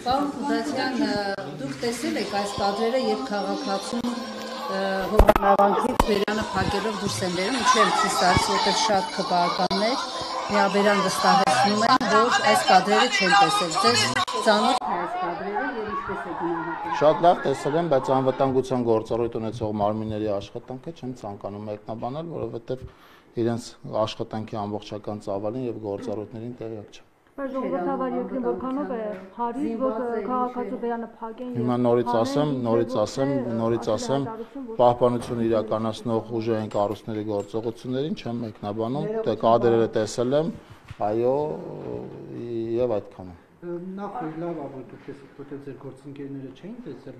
Պարոն Խուզացյան, դուք տեսել եք այս կադրերը, երբ քաղաքացուն հողանավանքից բերանը փակելով դուրս են բերում, ինչու եմ ցույց տալիս, որտեղ շատ քվեականներ միաբերան վստահեցնում են, որ այս կադրերը չեն տեսել։ Ձեզ ծանոթ է այս կադրերը եւ ինչպես է գնահատում։ Շատ լավ տեսել եմ, բայց անվտանգության գործառույթ ունեցող մարմինների աշխատանքը չեմ ցանկանում մեկնաբանել, որովհետեւ իրենց աշխատանքի ամբողջական ծավալին եւ գործառույթներին տեղյակ չեմ։ Բայց ժողովրդավար երկրին որքանով է հարի, որ քաղաքացու բերանը փակեն։ Հիմա նորից ասեմ, պահպանություն իրականացնող ուժային կառույցների գործողություններին չեմ մեկնաբանում, դե կադրերը տեսել եմ, այո, եւ այդքանը։ Նախ լավ է, որ դուք այսօր ձեր գործընկերները չէին տեսել,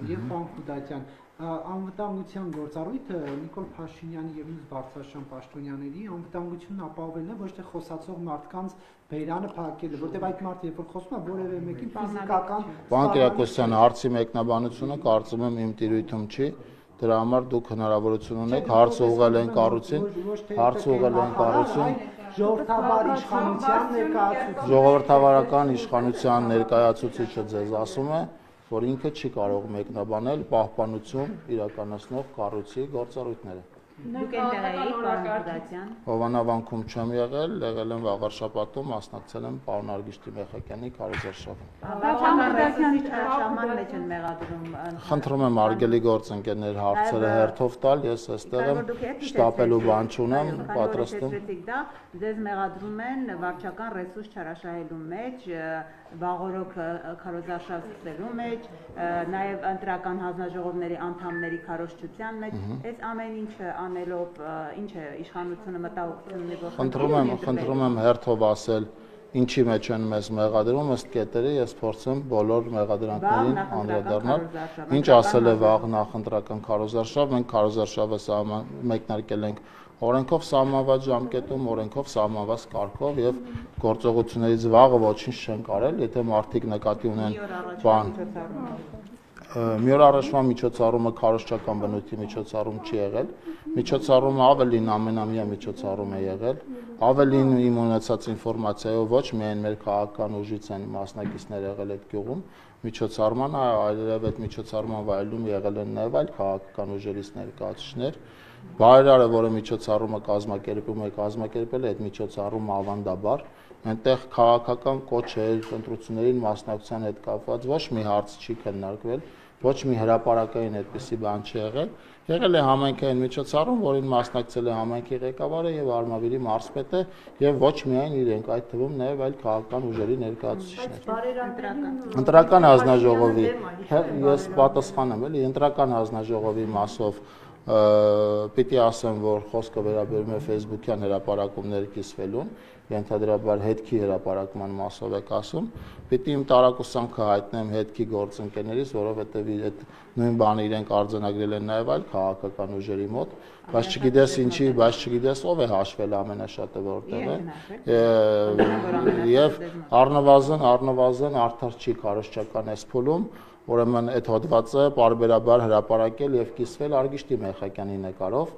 եւ պարոն Խուզացյան, անվտանգության գործառույթը Նիկոլ Փաշինյանի եւ ինձ Բարձրաշան Պաշտոնյաների անվտանգությունն ապահովելն է, ոչ թե խոսացող մարդկանց բերանը փակելը, որտեղ այդ մարդը երբ որ խոսում է որևէ մեկին ֆիզիկական Պարոն Կիրակոսյան, հարցի մեկնաբանությունը կարծում եմ իմ տիրույթում չի, դրա համար դուք հնարավորություն ունեք հարց ուղղել այն կառույցին, ժողովրդավարական իշխանության ներկայացուցիչը ձեզ ասում է, որ ինքը չի կարող մեկնաբանել պահպանություն իրականացնող կառույցի գործառույթները։ Դուք այնտեղ եք, պարոն Խուզացյան։ Հովանավանքում չեմ եղել եմ վաղար շաբաթում, մասնակցել եմ պարոն Արգիշտի Մեխակյանի քարոզարշավին։ Շաման մեջ են մեղադրում։ Խնդրում եմ արգելի գործընկերներ հարցերը հերթով տալ, ես այստեղ եմ շտապելու բան չունեմ, պատրաստում։ Ձեզ մեղադրում են վարչական ռեսուրս չարաշահելու մեջ, վաղօրոք քարոզարշավ սկսելու մեջ, նաև ընտրական հանձնաժողովների անդամների քարոզչության մեջ, այս ամեն ինչը անելով ինչ է իշխանությունը մտահոգություն ունի, որ խնդրում եմ հերթով ասել ինչի մեջ են մեզ մեղադրում, ըստ կետերի ես փորձեմ բոլոր մեղադրանքներին անդրադառնալ։ Ինչ ասել է վաղ նախընտրական քարոզարշավ, մենք քարոզարշավը մեկնարկել ենք օրենքով սահմանված ժամկետում, օրենքով սահմանված կարգով եւ գործողություններից վաղը ոչինչ չենք արել, եթե մարդիկ նկատի ունեն բան։ Մի օր առաջվա միջոցառումը քարոզչական բնույթի միջոցառում չի եղել, միջոցառումը ավելին ամենամյա միջոցառում է եղել, ավելին իմ ունեցած ինֆորմացիայով ոչ միայն մեր քաղաքական ուժից են մասնակիցներ եղել այդ գյուղում, միջոցառման այլև այդ միջոցառման վայելում եղել են նաև այլ քաղաքական ուժերից ներկայացուցիչներ, Բայրարը, որը միջոցառումը կազմակերպել է այդ միջոցառումը ավանդաբար, այնտեղ քաղաքական կոչեր, ընտրություններին մասնակցության հետ կապված ոչ մի հարց չի քննարկվել, ոչ մի հրապարակային այդպիսի բան չի եղել, եղել է համայնքային միջոցառում, որին մասնակցել է համայնքի ղեկավարը եւ Արմավիրի մարզպետը եւ ոչ միայն իրենք, այդ թվում նաեւ այլ քաղաքական ուժերի ներկայացուցիչներ։ Ընտրական հանձնաժողովի, ես պատասխանեմ, էլի, ընտրական հանձնաժողովի մասով պիտի ասեմ, որ խոսքը վերաբերում է Facebook-յան հրապարակումների կիսվելուն, ենթադրաբար հետքի հրապարակման մասով եք ասում, պիտի իմ տարակուսանքը հայտնեմ հետքի գործընկերներից, որովհետև այդ նույն բանը իրենք արձանագրել են նաև այլ քաղաքական ուժերի մոտ, բայց չգիտես ինչի, բայց չգիտես ով է հաշվել ամենաշատը որտեղ է, եւ առնվազն արդար չի քարոզչական այս փուլում, ուրեմն այդ հոդվածը պարբերաբար հրապարակել եւ կիսվել Արգիշտի Մեխակյանի նկարով։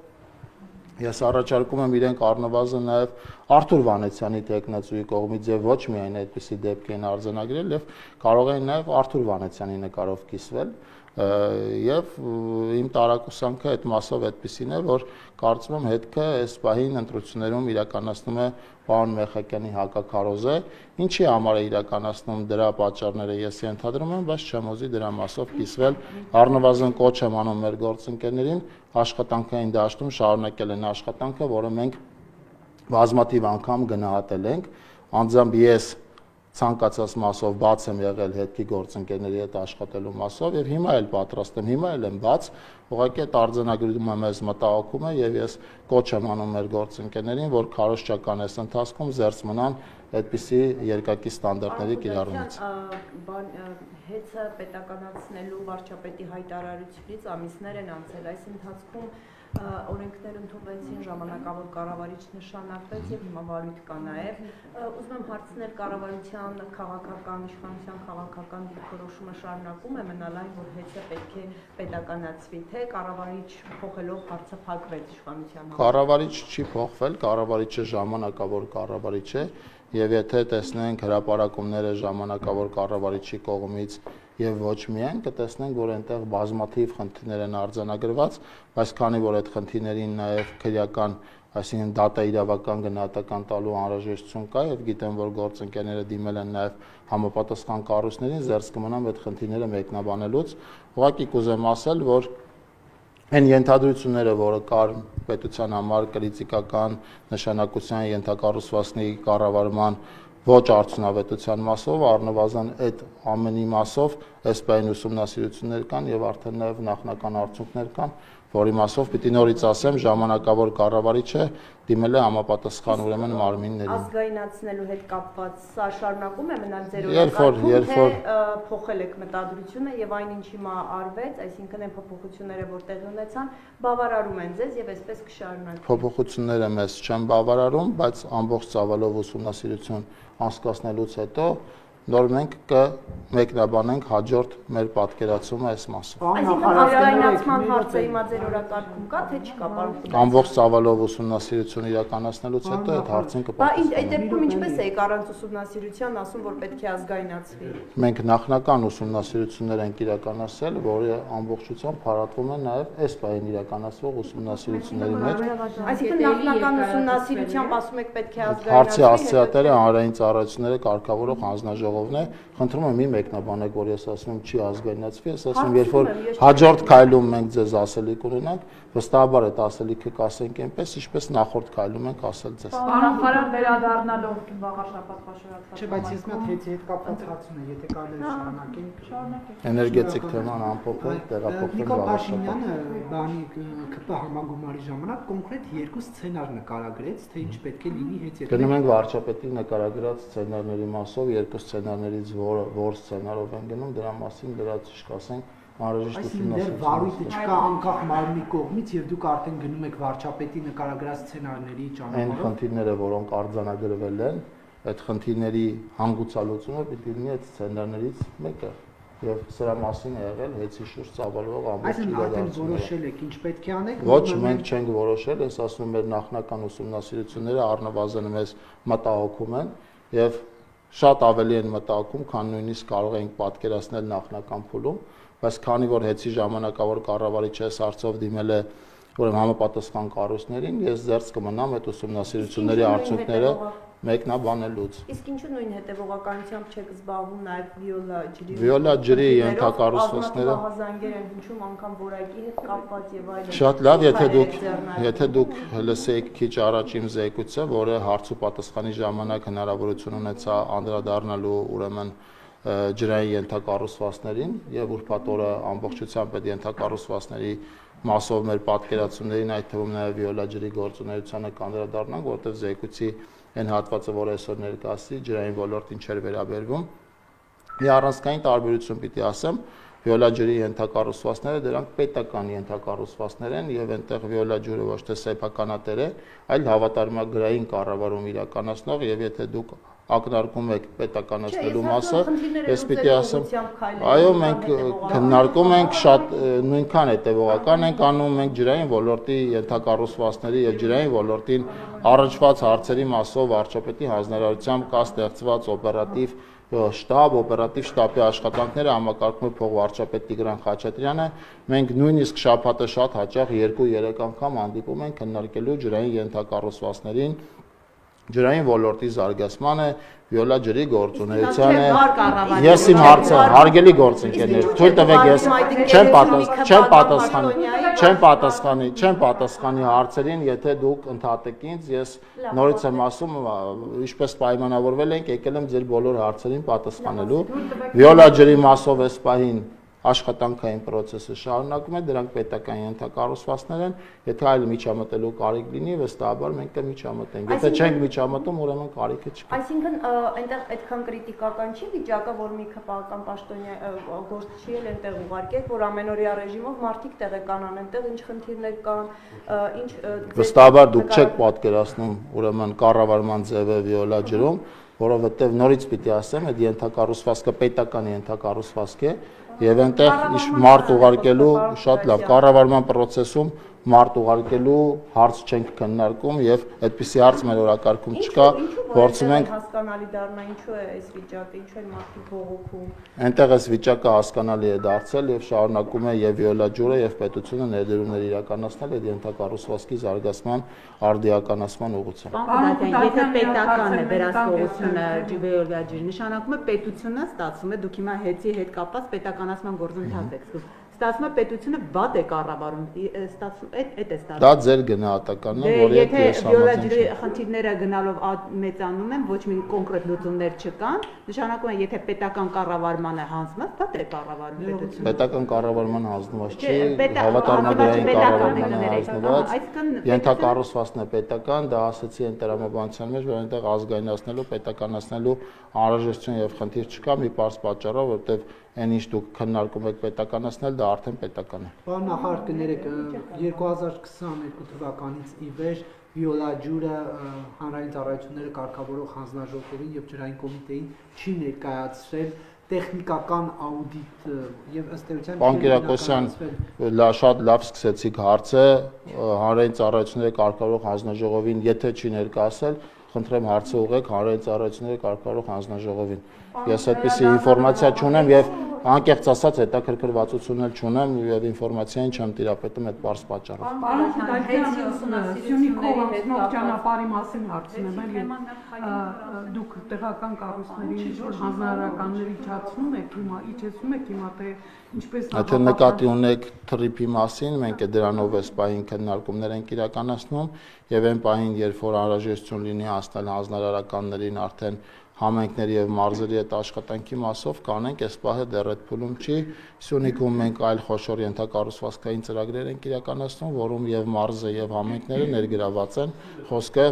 Ես առաջարկում եմ իրենք առնվազն նաեւ Արթուր Վանեցյանի տեխնացուի կողմից եւ ոչ միայն այդպիսի դեպք են արձանագրել եւ կարող են նաեւ Արթուր Վանեցյանի նկարով կիսվել եւ իմ տարակուսանքը այդ մասով այդպիսին է, որ կարծում եմ հետքը այս պահին ընտրություններում իրականացնում է պարոն Մեխակյանի հակաքարոզը, ինչի համար է իրականացնում դրա պատճառները ես ենթադրում եմ, բայց չեմ ուզի դրա մասով կիսվել, առնվազն կոչ եմ անում մեր գործընկերներին աշխատանքային դաշտում շարունակել են աշխատանքը, որը մենք բազմաթիվ անգամ գնահատել ենք, անձամբ ես ցանկացած մասով բաց եմ եղել հետքի գործընկերների հետ աշխատելու մասով եւ հիմա էլ պատրաստ եմ, հիմա էլ եմ բաց, ուղղակի այդ արձանագրումը մեզ մտահոգում է եւ ես կոչ եմ անում մեր գործընկերներին, որ քարոզչական այս ընթացքում զերծ մնան այդպիսի երկակի ստանդարտների կիրառումից։ Հեծը պետականացնելու վարչապետի հայտարարությունից ամիսներ են անցել, այս ընթացքում օրենքներ ընդունվեցին, ժամանակավոր կառավարիչ նշանակվեց եւ հիմա վարույթ կա նաեւ։ Ուզում եմ հարցնել կառավարության քաղաքական իշխանության քաղաքական դիրքորոշումը շարունակում է մնալ այն, որ հեծը պետք է պետականացվի, թե կառավարիչ փոխելով հարցը փակվեց իշխանության։ Կառավարիչ չի փոխվել, կառավարիչը ժամանակավոր կառավարիչ է եւ եթե տեսնենք հրապարակումները ժամանակավոր կառավարիչի կողմից եւ ոչ միայն կտեսնենք, որ այնտեղ բազմաթիվ խնդիրներ են արձանագրված, բայց քանի որ այդ խնդիրներին նաեւ քրեական, այսինքն դատա իրավական գնահատական տալու անհրաժեշտություն կա եւ գիտեմ, որ գործընկերները դիմել են նաեւ համապատասխան կառույցներին, զերծ կմնամ այդ խնդիրները մեկնաբանելուց, ուղղակի կուզեմ ասել, որ այն ենթադրությունները, որը կար պետության համար կրիտիկական նշանակության ենթակառուցվածքների կառավարման ոչ արդյունավետության մասով, առնվազն այդ ամենի մասով էսպային ուսումնասիրություններ կան եւ արդեն նաեւ նախնական արդյունքներ կան, որի մասով պիտի նորից ասեմ, ժամանակավոր կառավարիչը դիմել է համապատասխան ուրեմն մարմիններին։ Ազգայնացնելու հետ կապված սա շարունակում է մնալ ձեր օրակարգում, թե փոխել եք մտադրությունը եւ այն ինչ հիմա արվեց, այսինքն այն փոփոխությունները, որ տեղի ունեցան, բավարարում են ձեզ եւ այսպես կշարունակվի։ Փոփոխությունները մեզ չեն բավարարում, բայց ամբողջ ծավալով ուսումնասիրություն անցկացնելուց հետո նոր մենք կմեկնաբանենք հաջորդ մեր պատկերացումը այս մասով։ Այսինքն ազգայնացման հարցը հիմա ձեր օրակարգում կա, թե չկա, պարոն։ Ամբողջ ծավալով ուսումնասիրություն իրականացնելուց հետո այդ հարցին կպատասխանենք։ Այդ դեպքում ինչպես եք առանց ուսումնասիրության ասում, որ պետք է ազգայնացվի։ Մենք նախնական ուսումնասիրություններ ենք իրականացրել, որը ամբողջությամբ փառատվում է նաև այս պահին իրականացվող ուսումնասիրությունների մեջ։ Այսինքն նախնական ուսումնասիրությամբ ասում եք պետք է ազգայնացվի։ Հարցի հասցեատերը հանրային ծառայությունները կարգավորող հանձնաժողովն է, խնդրում եմ մի մեկնաբանեք, որ ես ասում եմ չի ազգայնացվի, ես ասում եմ, երբ որ հաջորդ քայլում մենք ձեզ ասելիք ունենանք, վստահաբար այդ ասելիքը կասենք այնպես, ինչպես նախորդ քայլում ենք ասել ձեզ։ Պարոն վերադառնալով վաղաշաբաթ խոշորացված։ Չէ, բայց ես մի հետ կապված հարց ունեմ, եթե կարելի է շարունակենք։ Էներգետիկ թեման ամփոփել, տեղափոխել Նիկոլ Փաշինյանը բանի ԿՊ համագումարի ժամանակ կոնկրետ երկու սցենար նկարագրեց, թե ինչ պետք է լինի հետ Գնում ենք վարչապետի նկարագրած սցենարների մասով, երկու սցենարներից որ սցենարով են գնում, դրա մասին դրած չկասենք, անհրաժեշտ ուսումնասիրություն։ Վարույթը չկա անկախ մարմնի կողմից եւ դուք արդեն գնում եք վարչապետի նկարագրած սցենարների ճանապարհով։ Այն խնդիրները, որոնք արձանագրվել են, այդ խնդիրների հանգուցալուծումը պիտի լինի այդ սցենարներից մեկը։ Եվ սրա մասին է եղել հեծի շուրջ ծավալվող ամբողջ իրադարձությունները։ Որոշել եք ինչ պետք է անեք։ Ոչ, մենք չենք որոշել, ես ասում եմ, մեր նախնական ուսումնասիրությունները առնվազն մեզ մտահոգում են եւ շատ ավելի են մտահոգում, քան նույնիսկ կարող ենք պատկերացնել նախնական փուլում, բայց քանի որ հեծի ժամանակավոր կառավարիչը այս հարցով դիմել է ուրեմն համապատասխան կառույցներին, ես զերծ կմնամ այդ ուսումնասիրությունների արդյունքները մեկնաբանելուց։ Իսկ ինչու նույն հետևողականությամբ չեք զբաղվում նաև վիոլա ջրի։ Վիոլա ջրի ենթակառուցվածքները հազանգեր են հնչում անգամ որակի հետ կապված եւ այլն։ Շատ լավ, եթե դուք լսեիք քիչ առաջ իմ զեկույցը, որը հարց ու պատասխանի ժամանակ հնարավորություն ունեցա անդրադառնալու ուրեմն ջրային ենթակառուցվածքներին եւ ուրբաթ օրը ամբողջությամբ այդ ենթակառուցվածքների մասով մեր պատկերացումներին, այդ թվում նաեւ վիոլա ջրի գործունեությանը կանդրադառնանք, որտեղ զեկույցի այն հատվածը, որ այսօր ներկայացի, ջրային ոլորտին չէր վերաբերվում։ Մի առանցքային տարբերություն պիտի ասեմ, վիոլա ջրի ենթակառուցվածքները դրանք պետական ենթակառուցվածքներ են եւ այնտեղ վիոլա ջուրը ոչ թե սեփականատեր է, այլ հավատարմագրային կառավարում իրականացնող եւ եթե դուք ակնարկում եք պետականացնելու մասը, ես պիտի ասեմ, այո, մենք քննարկում ենք շատ նույնքան հետևողական ենք անում, մենք ջրային ոլորտի ենթակառուցվածքների եւ ջրային ոլորտին առնչված հարցերի մասով վարչապետի հանձնարարությամբ կա ստեղծված օպերատիվ օպերատիվ շտաբի աշխատանքները համակարգում է փոխվարչապետ Տիգրան Խաչատրյանը, մենք նույնիսկ շաբաթը շատ հաճախ 2-3 անգամ հանդիպում ենք քննարկելու ջրային ենթակառուցվածքներին, ջրային ոլորտի զարգացմանը, վիոլա ջրի գործունեությանը։ Ես իմ հարցը հարգելի գործընկերներ, թույլ տվեք ես չեմ պատասխանի հարցերին, եթե դուք ընդհատեք ինձ, ես նորից եմ ասում, ինչպես պայմանավորվել ենք, եկել եմ ձեր բոլոր հարցերին պատասխանելու։ Վիոլա ջրի մասով այս պահին աշխատանքային process-ը շարունակում է, դրանք պետական ենթակառուցվածքներ են, եթե այլ միջամտելու կարիք լինի, վստահաբար մենք կմիջամտենք։ Եթե չենք միջամտում, ուրեմն կարիքը չկա։ Այսինքն այնտեղ այդքան կրիտիկական չի վիճակը, որ մի քպական պաշտոնյա գործչի էլ այնտեղ ուղարկեք, որ ամենօրյա ռեժիմով մարդիկ տեղեկանան այնտեղ ինչ խնդիրներ կան, ինչ վստահաբար դուք չեք պատկերացնում ուրեմն կառավարման ձևը վիոլա ջրում, որովհետև նորից պիտի ասեմ, այդ ենթակառուցվածքը պետական ենթակառուցվածք է եւ այնտեղ մարդ ուղարկելու շատ լավ կառավարման process-ում մարդ ուղարկելու հարց չենք քննարկում եւ այդպիսի հարց մեր օրակարգում չկա, փորձում ենք հասկանալի դառնա, ինչու է այս վիճակը, ինչու են մարդիկ բողոքում։ Այնտեղ այս վիճակը հասկանալի է դարձել եւ շարունակում է եւ Վիոլա ջուրը եւ պետությունը ներդրումներ իրականացնել այդ ենթակառուցվածքի զարգացման արդիականացման ուղղությամբ։ Եթե պետական է վերահսկողությունը Վիոլա ջուրի, նշանակում է պետությունը ստացվում է, դուք հիմա հետի հետ կապված պետականացման գործընթաց եք սկսում։ Ստացվում է պետությունը վատ է կառավարում, ստացվում է այդ է ստացվում։ Դա ձեր գնահատականն է, որի հետ ես համաձայն չեմ։ Եթե խնդիրները գնալով մեծանում են, ոչ մի կոնկրետ լուծումներ չկան, նշանակում է եթե պետական կառավարման է հանձնված, դա է կառավարում պետությունը։ Պետական կառավարման հանձնված չի, հավատարմագրային կառավարման է հանձնված, ենթակառուցվածքն է պետական, դա ասացի այն տրամաբանության մեջ, որ այնտեղ ազգայնացնելու, պետականացնելու անհրաժեշտություն եւ խնդիր չկա մի պարզ պատճառով, որովհետեւ այն ինչ դուք քննարկում եք պետականացնել, դա արդեն պետական է։ Պարոն նախարար, կներեք 2022 թվականից ի վեր Վիոլա ջուրը հանրային ծառայությունները կարգավորող հանձնաժողովին եւ ջրային կոմիտեին չի ներկայացրել տեխնիկական աուդիտ եւ ըստ էության Պարոն Կիրակոսյան, շատ լավ սկսեցիք հարցը, հանրային ծառայությունները կարգավորող հանձնաժողովին եթե չի ներկայացել, խնդրեմ հարցը ուղղեք հանրային ծառայությունները կարգավորող հանձնաժողովին։ Ես այդպիսի ինֆորմացիա չունեմ եւ անկեղծ ասած հետաքրքրվածություն էլ չունեմ եւ ինֆորմացիային չեմ տիրապետում այդ բարձ պատճառով։ Պարոն Քիթայցյան, Սյունիքով անցնող ճանապարհի մասին հարցնում եմ։ Դուք տեղական կառույցների հանրահարականների իջացնում եք հիմա, իջեցնում եք հիմա թե ինչպես Եթե նկատի ունեք թրիփի մասին, մենք դրանով էս պահին քննարկումներ ենք իրականացնում եւ այն պահին, երբ որ անհրաժեշտություն լինի հասնել հանրահարականներին արդեն համայնքների եւ մարզերի հետ աշխատանքի մասով կանենք, այս պահը դեռ այդ փուլում չի։ Սյունիքում մենք այլ խոշոր ենթակառուցվածքային ծրագրեր ենք իրականացնում, որում եւ մարզը եւ համայնքները ներգրաված են։ Խոսքը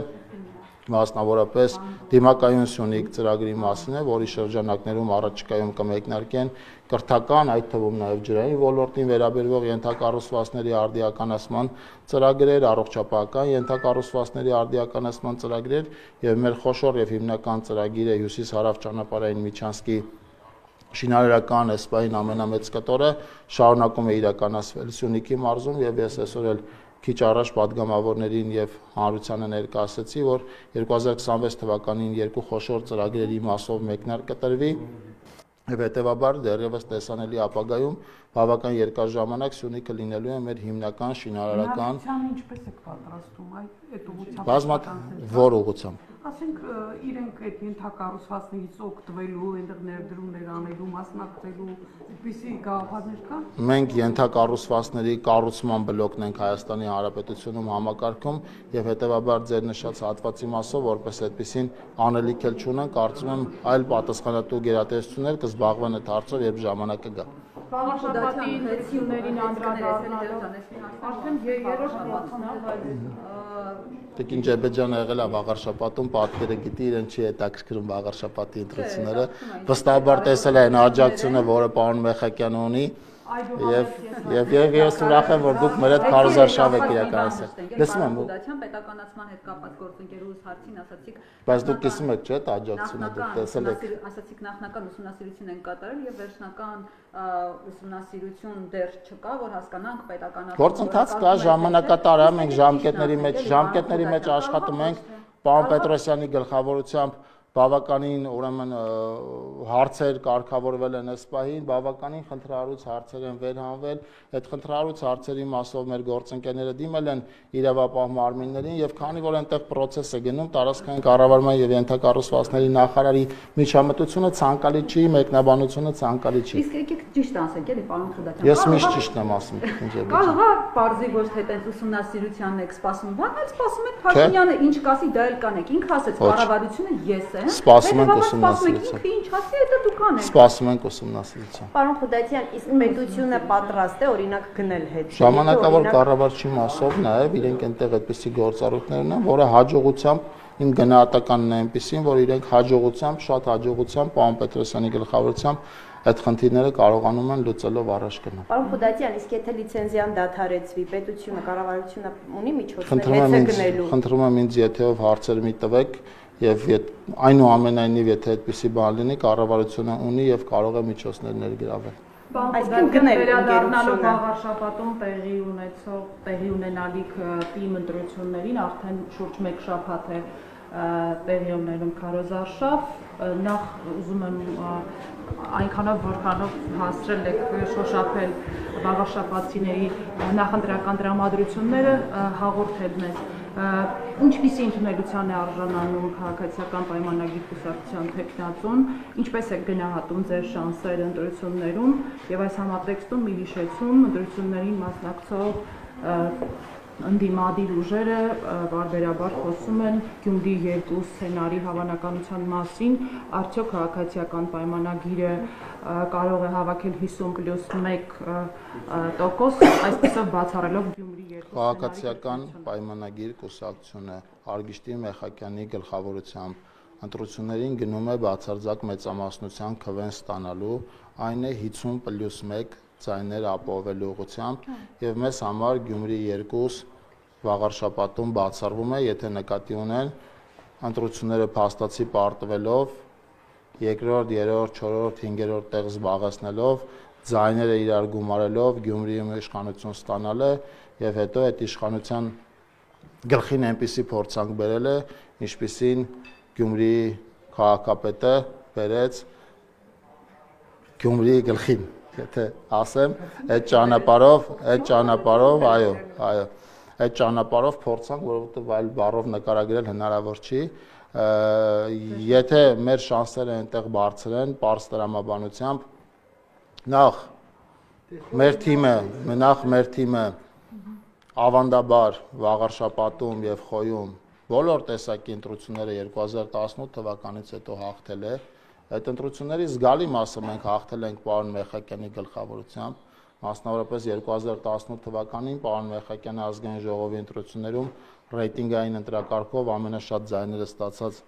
մասնավորապես դիմակայուն Սյունիք ծրագրի մասին է, որի շրջանակներում առաջիկայում կմեկնարկեն կրթական, այդ թվում նաև ջրային ոլորտին վերաբերող ենթակառուցվածքների արդիականացման ծրագրեր, առողջապահական ենթակառուցվածքների արդիականացման ծրագրեր եւ մեր խոշոր եւ հիմնական ծրագիրը հյուսիս-հարավ ճանապարհային միջանցքի շինարարական էսպային ամենամեծ կտորը շարունակում է իրականացվել Սյունիքի մարզում եւ ես այսօր էլ քիչ առաջ падգամավորներին եւ հանրությանը ներկայացրեցի, որ 2026 թվականին երկու խոշոր ծրագրերի մասով մեկնարկ կտրվի եւ հետեւաբար դեռևս տեսանելի ապագայում բավական երկար ժամանակ Սյունիքը լինելու է մեր հիմնական շինարարական ինչպես եք պատրաստում այդ ուղղությամբ բազմաթիվ որ ուղղությամբ ասենք իրենք այդ ենթակառուցվածքներից օգտվելու, այնտեղ ներդրումներ անելու, մասնակցելու, այդպիսի գաղափարներ կան։ Մենք ենթակառուցվածքների կառուցման բլոկն ենք Հայաստանի Հանրապետությունում համակարգում եւ հետեւաբար ձեր նշած հատվածի մասով որպես այդպեսին անելիք էլ չունեն, կարծում եմ այլ պատասխանատու գերատեսչություններ կզբաղվեն այդ հարցով, երբ ժամանակը գա։ Վաղաշաբաթի ինտենսիվներին անդրադառնալով արդեն երրորդ շաբաթն է, Տիկին Ջեբեջյանը եղել է վաղարշաբաթում, պատկերը գիտի, իրեն չի հետաքրքրում վաղարշաբաթի ընտրությունները։ Վստահաբար տեսել է այն աջակցությունը, որը պարոն Մեխակյանը ունի, եւ ես ուրախ եմ, որ դուք մեր հետ քարոզարշավ եք իրականացել։ Լսում եմ։ Պետականացման հետ կապված գործընկերուհուս հարցին ասացիք, բայց դուք կիսում եք, չէ՞, աջակցությունը դուք տեսել եք։ Ասացիք նախնական ուսումնասիրություն են կատարել եւ վերջնական ուսումնասիրություն դեռ չկա, որ հասկանանք պետականացումը։ Գործընթաց կա, ժամանակատար է, մենք ժամկետների մեջ աշխատում ենք, պարոն Պետրոսյանի գլխավորությամբ բավականին ուրեմն հարցեր կարգավորվել են այս պահին, բավականին խնդրահարույց հարցեր են վերհանվել, այդ խնդրահարույց հարցերի մասով մեր գործընկերները դիմել են իրավապահ մարմիններին եւ քանի որ այնտեղ process է գնում, տարածքային կառավարման եւ ենթակառուցվածքների նախարարի միջամտությունը ցանկալի չի, մեկնաբանությունը ցանկալի չի։ Իսկ եկեք ճիշտ ասեք, էլի պարոն Խուդատյան։ Ես միշտ ճիշտն եմ ասում, Կարող է բարձի ոչ թե տենց ուսումնասիրությանն եք սպասում, բան էլ սպասում եք Փաշինյանը ինչ կասի դա էլ կանեք։ Ինքը ասեց կառավարությունը ես եմ։ Սպասում ենք ուսումնասիրության։ Ինչ ասի, դա դուք անեք։ Սպասում ենք ուսումնասիրության։ Պարոն Խուդատյան, իսկ պետությունը պատրաստ է օրինակ գնել հետ։ Ժամանակավոր կառավարչի մասով նաև իրենք այնտեղ այդպիսի գործառույթներ ունեն, որը հաջողությամբ իմ գնահատականն է այնպեսին, որ իրենք հաջողությամբ, շատ հաջողությամբ պարոն Պետրոսյանի գլխավորությամբ այդ խնդիրները կարողանում են լուծելով առաջ գնալ։ Պարոն Խուդատյան, իսկ եթե լիցենզիան դադարեցվի, պետությունը, կառավարությունը ունի միջոցներ հետ գնելու։ Խնդրում եմ ինձ եթե ով հարցեր մի տվեք, եւ այնուամենայնիվ եթե այդպիսի բան լինի, կառավարությունը ունի եւ կարող է միջոցներ ներգրավել։ Այսինքն վերադառնալու խաղաշաբաթում տեղի ունենալիք թիմ ընտրություններին արդեն շուրջ 1 շաբաթ է տեղի ունենում քարոզարշավ, նախ ուզում եմ այնքանով որքանով հասրել եք շոշափել խաղաշաբաթցիների նախընտրական տրամադրությունները հաղորդել մեզ, ինչպիսի ընդունելության է արժանանում քաղաքացիական պայմանագիր կուսակցության թեկնածուն, ինչպես է գնահատում ձեր շանսերը ընտրություններում եւ այս համատեքստում մի հիշեցում ընտրություններին մասնակցող ընդդիմադիր ուժերը բարբերաբար խոսում են Գյումրի 2 սցենարի հավանականության մասին, արդյոք քաղաքացիական պայմանագիրը կարող է հավաքել 50+1%, այսպեսով բացառելով Գյումրի 2 Քաղաքացիական պայմանագիր կուսակցությունը Արգիշտի Մեխակյանի գլխավորությամբ ընտրություններին գնում է բացարձակ մեծամասնության քվեն ստանալու, այն է 50+1 ձայներ ապահովելու ուղղությամբ եւ մեզ համար Գյումրի 2 վաղարշաբաթում բացառվում է, եթե նկատի ունեն ընտրությունները փաստացի պարտվելով, երկրորդ, երրորդ, չորրորդ, հինգերորդ տեղ զբաղեցնելով, ձայները իրար գումարելով Գյումրիում իշխանություն ստանալը եւ հետո այդ իշխանության գլխին այնպիսի փորձանք բերել է, ինչպիսին Գյումրիի քաղաքապետը բերեց Գյումրիի գլխին, եթե ասեմ, այդ ճանապարհով, այո, այդ ճանապարհով փորձանք, որովհետեւ այլ բառով նկարագրել հնարավոր չի, եթե մեր շանսերը այնտեղ բարձր են, պարզ տրամաբանությամբ, նախ մեր թիմը ավանդաբար վաղարշաբաթում եւ Խոյում բոլոր տեսակի ընտրությունները 2018 թվականից հետո հաղթել է, այդ ընտրությունների զգալի մասը մենք հաղթել ենք պարոն Մեխակյանի գլխավորությամբ, մասնավորապես 2018 թվականին պարոն Մեխակյանը ազգային ժողովի ընտրություններում ռեյտինգային ընտրակարգով ամենաշատ ձայները ստացած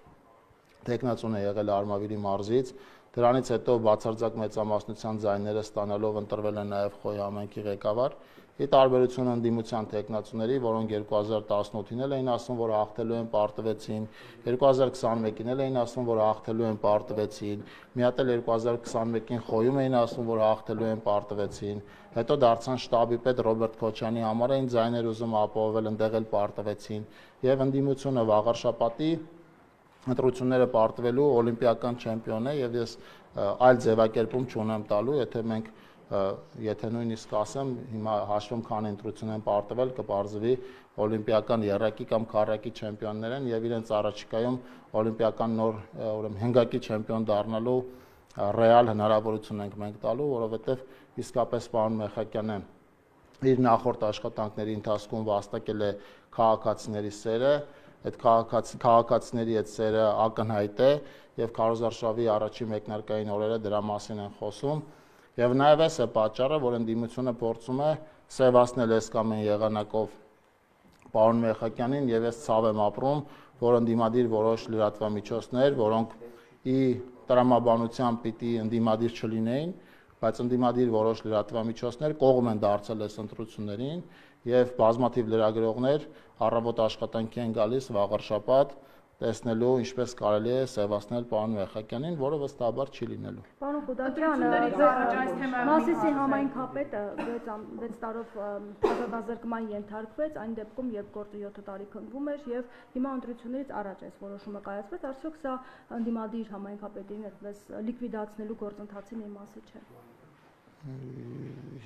տեխնացուն է եղել Արմավիրի մարզից, դրանից հետո բացարձակ մեծամասնության ձայները ստանալով ընտրվել է նաև Խոյ համայնքի ղեկավար, ի տարբերություն ընդդիմության տեխնացուների, որոնք 2018-ին էլ էին ասում, որ հաղթելու են պարտվեցին, 2021-ին էլ էին ասում, որ հաղթելու են պարտվեցին, մի հատ էլ 2021-ին Խոյում էին ասում, որ հաղթելու են պարտվեցին, հետո դարձան շտաբի պետ Ռոբերտ Քոչյանի համար էին ձայներ ուզում ապահովել, ընդեղ էլ պարտվեցին, եւ ընդդիմությունը վաղարշաբաթի ընտրությունները պարտվելու օլիմպիական չեմպիոն է եւ ես այլ ձևակերպում չունեմ տալու, եթե նույնիսկ ասեմ հիմա հաշվում քան ընտրություն են պարտվել կպարզվի օլիմպիական երրակի կամ քառակի չեմպիոններ են եւ իրենց առաջիկայում օլիմպիական նոր ուրեմն հնգակի չեմպիոն դառնալու ռեալ հնարավորություն ենք մենք տալու, որովհետեւ իսկապես պարոն Մեխակյանը իր նախորդ աշխատանքների ընթացքում վաստակել է քաղաքացիների սերը, այդ քաղաքացիների այդ սերը ակնհայտ է եւ քարոզարշավի առաջին մեկնարկային օրերը դրա մասին են խոսում եւ նաեւ էս է պատճառը, որ ընդդիմությունը փորձում է սևացնել այս կամ այն եղանակով պարոն Մեխակյանին եւ ես ցավ եմ ապրում, որ ընդդիմադիր որոշ լրատվամիջոցներ, որոնք ի տրամաբանությամբ պիտի ընդդիմադիր չլինեին, բայց ընդդիմադիր որոշ լրատվամիջոցներ կողմ են դարձել այս ընտրություններին եւ բազմաթիվ լրագրողներ առավոտ աշխատանքի են գալիս վաղարշաբաթ տեսնելու ինչպես կարելի է սևացնել պարոն Մեխակյանին, որը վստահաբար չի լինելու։ Պարոն Խուդակյան, Մասիսի համայնքապետը 6 տարով ազատազրկման ենթարկվեց, այն դեպքում երբ գործը 7 տարի քննվում էր եւ հիմա ընտրություններից առաջ այս որոշումը կայացվեց, արդյոք սա ընդդիմադիր համայնքապետին այդպես լիկվիդացնելու գործընթացի մի մասը չէ։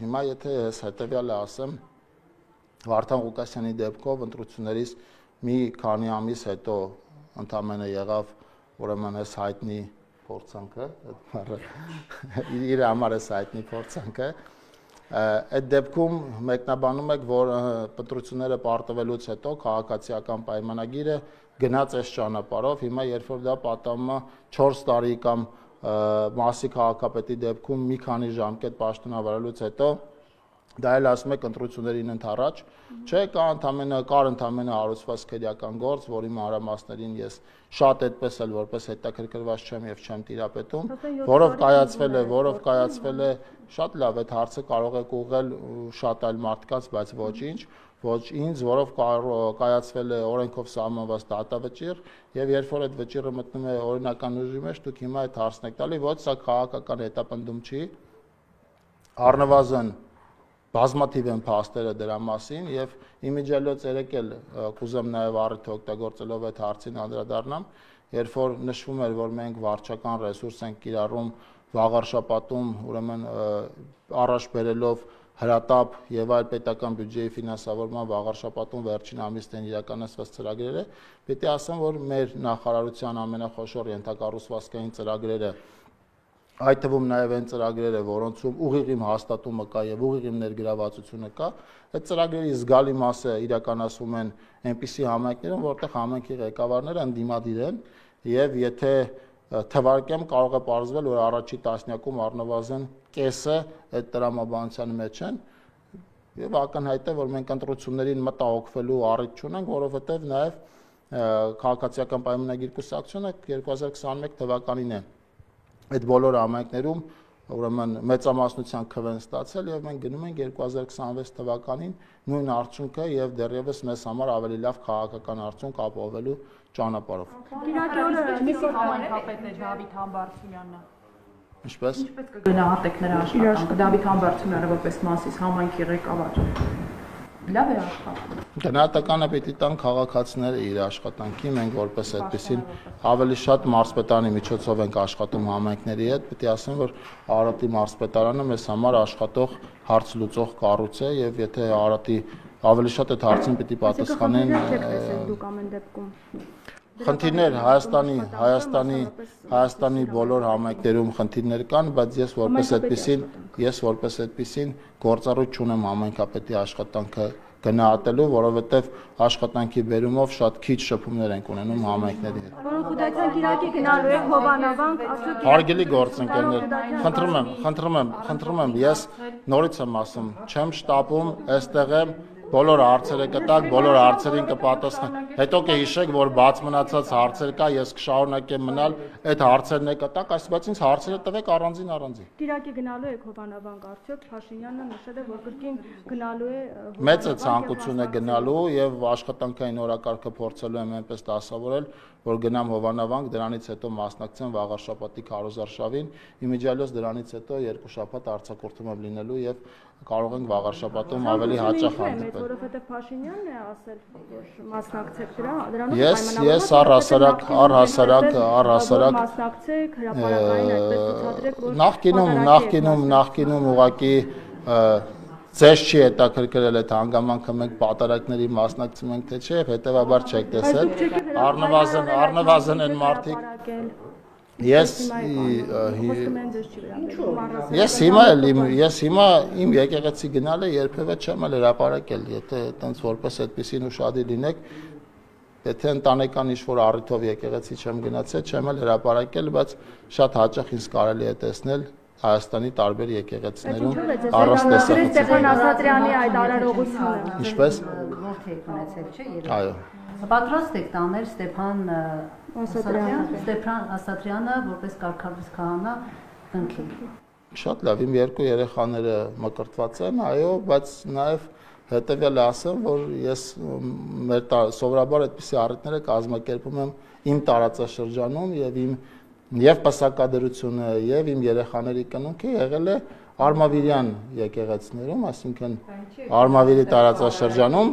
Հիմա եթե ես հետեւյալը ասեմ, Վարդան Ղուկասյանի դեպքով ընտրություններից մի քանի ամիս հետո ընդամենը եղավ ուրեմն այս հայտնի փորձանքը, իր համար էս հայտնի փորձանքը, այդ դեպքում մեկնաբանում եք, որ ընտրությունները պարտվելուց հետո քաղաքացիական պայմանագիրը գնաց այս ճանապարհով, հիմա երբ որ դա պատահում է 4 տարի կամ Մասի քաղաքապետի դեպքում մի քանի ժամկետ պաշտոնավարելուց հետո Դա էլ ասում եք ընտրություններին ընդառաջ, չէ, կար ընդամենը հարուցված քրեական գործ, որի մանրամասներին ես շատ այդպես էլ որպես հետաքրքրված չեմ եւ չեմ տիրապետում, որով կայացվել է շատ լավ, այդ հարցը կարող եք ուղղել շատ այլ մարդկանց, բայց ոչ ինձ, որով կայացվել է օրենքով սահմանված դատավճիռ եւ երբ որ այդ վճիռը մտնում է օրինական ուժի մեջ, դուք հիմա այդ հարցն եք տալի, ոչ սա քաղաքական հետապնդում չի, առնվազն բազմաթիվ են փաստերը դրա մասին եւ իմիջիալոց երեք էլ կուզեմ նաեւ առիթ օգտագործելով այդ հարցին անդրադառնամ, երբ որ նշվում էր, որ մենք վարչական ռեսուրս ենք կիրառում վաղարշապատում, ուրեմն առաջ բերելով հրատապ եւ այլ պետական բյուջեի ֆինանսավորման վաղարշապատում վերջին ամիսներին իրականացված ծրագրերը, պետք է ասեմ, որ մեր նախարարության ամենախոշոր ենթակառուցվածքային ծրագրերը, այդ թվում նաև այն ծրագրերը, որոնցում ուղիղ իմ հաստատումը կա եւ ուղիղ իմ ներգրավվածությունը կա, այդ ծրագրերի զգալի մասը իրականացվում են այնպիսի համայնքներում, որտեղ համայնքի ղեկավարները ընդդիմադիր են եւ եթե թվարկեմ կարող է պարզվել, որ առաջի տասնյակում առնվազն կեսը այդ տրամաբանության մեջ են եւ ակնհայտ է, որ մենք ընտրություններին մտահոգվելու առիթ չունենք, որովհետեւ նաեւ քաղաքացիական պայմանագիր կուսակցությունը 2021 թվականին է այդ բոլոր համայնքներում ուրեմն մեծամասնության քվեն ստացել եւ մենք գնում ենք 2026 թվականին նույն արդյունքը եւ դեռևս մեզ համար ավելի լավ քաղաքական արդյունք ապահովելու ճանապարհով։ Կիրակի օրը Միսի համայնքապետն է Դավիթ Համբարձումյանը։ Ինչպես կգնահատեք նրա աշխատանքը Դավիթ Համբարձումյանը որպես Մասիս համայնքի ղեկավար։ Լավ է աշխատում։ Գնահատականը պիտի տան քաղաքացիները իր աշխատանքի, մենք որպես այդպեսին ավելի շատ մարզպետարանի միջոցով ենք աշխատում համայնքների հետ, պետք է ասեմ, որ Արարատի մարզպետարանը մեզ համար աշխատող հարց լուծող կառույց է եւ եթե Արարատի ավելի շատ այդ հարցին պիտի պատասխանեն դուք ամեն դեպքում խնդիրներ Հայաստանի բոլոր համայնքներում խնդիրներ կան, բայց ես որպես այդպեսին գործառույթ չունեմ համայնքապետի աշխատանքը գնահատելու, որովհետև աշխատանքի բերումով շատ քիչ շփումներ ենք ունենում համայնքների հետ։ Պարոն Խուդայցյան, Կիրակի գնալու եք Հովանավանք, արդյոք Հարգելի գործընկերներ, խնդրում եմ, ես նորից եմ ասում, չեմ շտապում, այստեղ եմ բոլոր հարցերը կտակ, բոլոր հարցերին կպատասխան։ Հետո կհիշեք, որ բաց մնացած հարցեր կա, ես կշարունակեմ մնալ, այդ հարցերն է կտակ, բայց ինձ հարցերը տվեք առանձին։ Կիրակի գնալու եք Հովանավանք, արդյոք Փաշինյանը նշել է, որ կրկին գնալու է Մեծ է ցանկություն է գնալու եւ աշխատանքային օրակարգը փորձելու եմ այնպես դասավորել, որ գնամ Հովանավանք, դրանից հետո մասնակցեմ վաղարշապատի քարոզարշավին, իմիջիալոց դրանից հետո 2 շաբաթ արձակուրդում եմ լինելու եւ կարող ենք վաղարշապատում ավելի հաճախ հանդիպել։ Որովհետեւ Փաշինյանն է ասել, որ մասնակցեք Ես առհասարակ մասնակցեք հրապարակային այդպես ցուցադրեք, որ նախկինում ուղղակի Ձեզ չի հետաքրքրել այդ հանգամանքը մենք պատարակների մասնակցում ենք թե չէ, հետևաբար չեք տեսել, առնվազն են մարդիկ, ես հիմա իմ եկեղեցի գնալ է երբևէ չեմ էլ հրապարակել, եթե այդպես որպես այդպեսին ուշադիր լինեք, եթե ընտանեկան ինչ-որ առիթով եկեղեցի չեմ գնացել, չեմ էլ հրապարակել, բայց շատ հաճախ ինձ կարելի է տեսնել Հայաստանի տարբեր եկեղեցիներում առաստեսախցիկ։ Ստեփան Ասատրյանի այդ արարողությունը։ Ինչպես։ Որդի եք ունեցել, չէ՞, երեք։ Այո։ Պատրաստ եք տանել Ստեփան Ասատրյանը որպես կարգավորիչ քահանա ընկել։ Շատ լավ, իմ երկու երեխաները մկրտված են, այո, բայց նաև հետևյալը ասեմ, որ ես սովորաբար այդպիսի առիթները կազմակերպում եմ իմ տարածաշրջանում եւ պսակադրությունը եւ իմ երեխաների կնունքը եղել է Արմավիրյան եկեղեցիներում, այսինքն Արմավիրի տարածաշրջանում,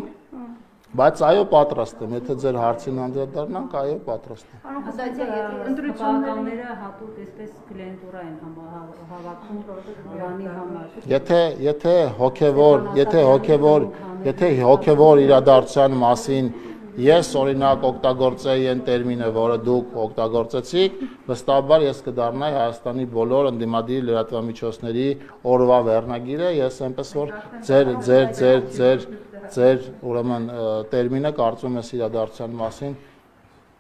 բայց այո պատրաստ եմ, եթե ձեր հարցին անդրադառնանք, այո պատրաստ եմ։ Ընտրությունները հատուկ այսպես կլիենտուրա են հավաքում բանի համար։ Եթե հոգևոր իրադարձության մասին Ես օրինակ օգտագործեի այն տերմինը, որը դուք օգտագործեցիք, վստահաբար ես կդառնայի Հայաստանի բոլոր ընդդիմադիր լրատվամիջոցների օրվա վերնագիրը, ես այնպես որ ձեր ուրեմն տերմինը կարծում ես իրադարձության մասին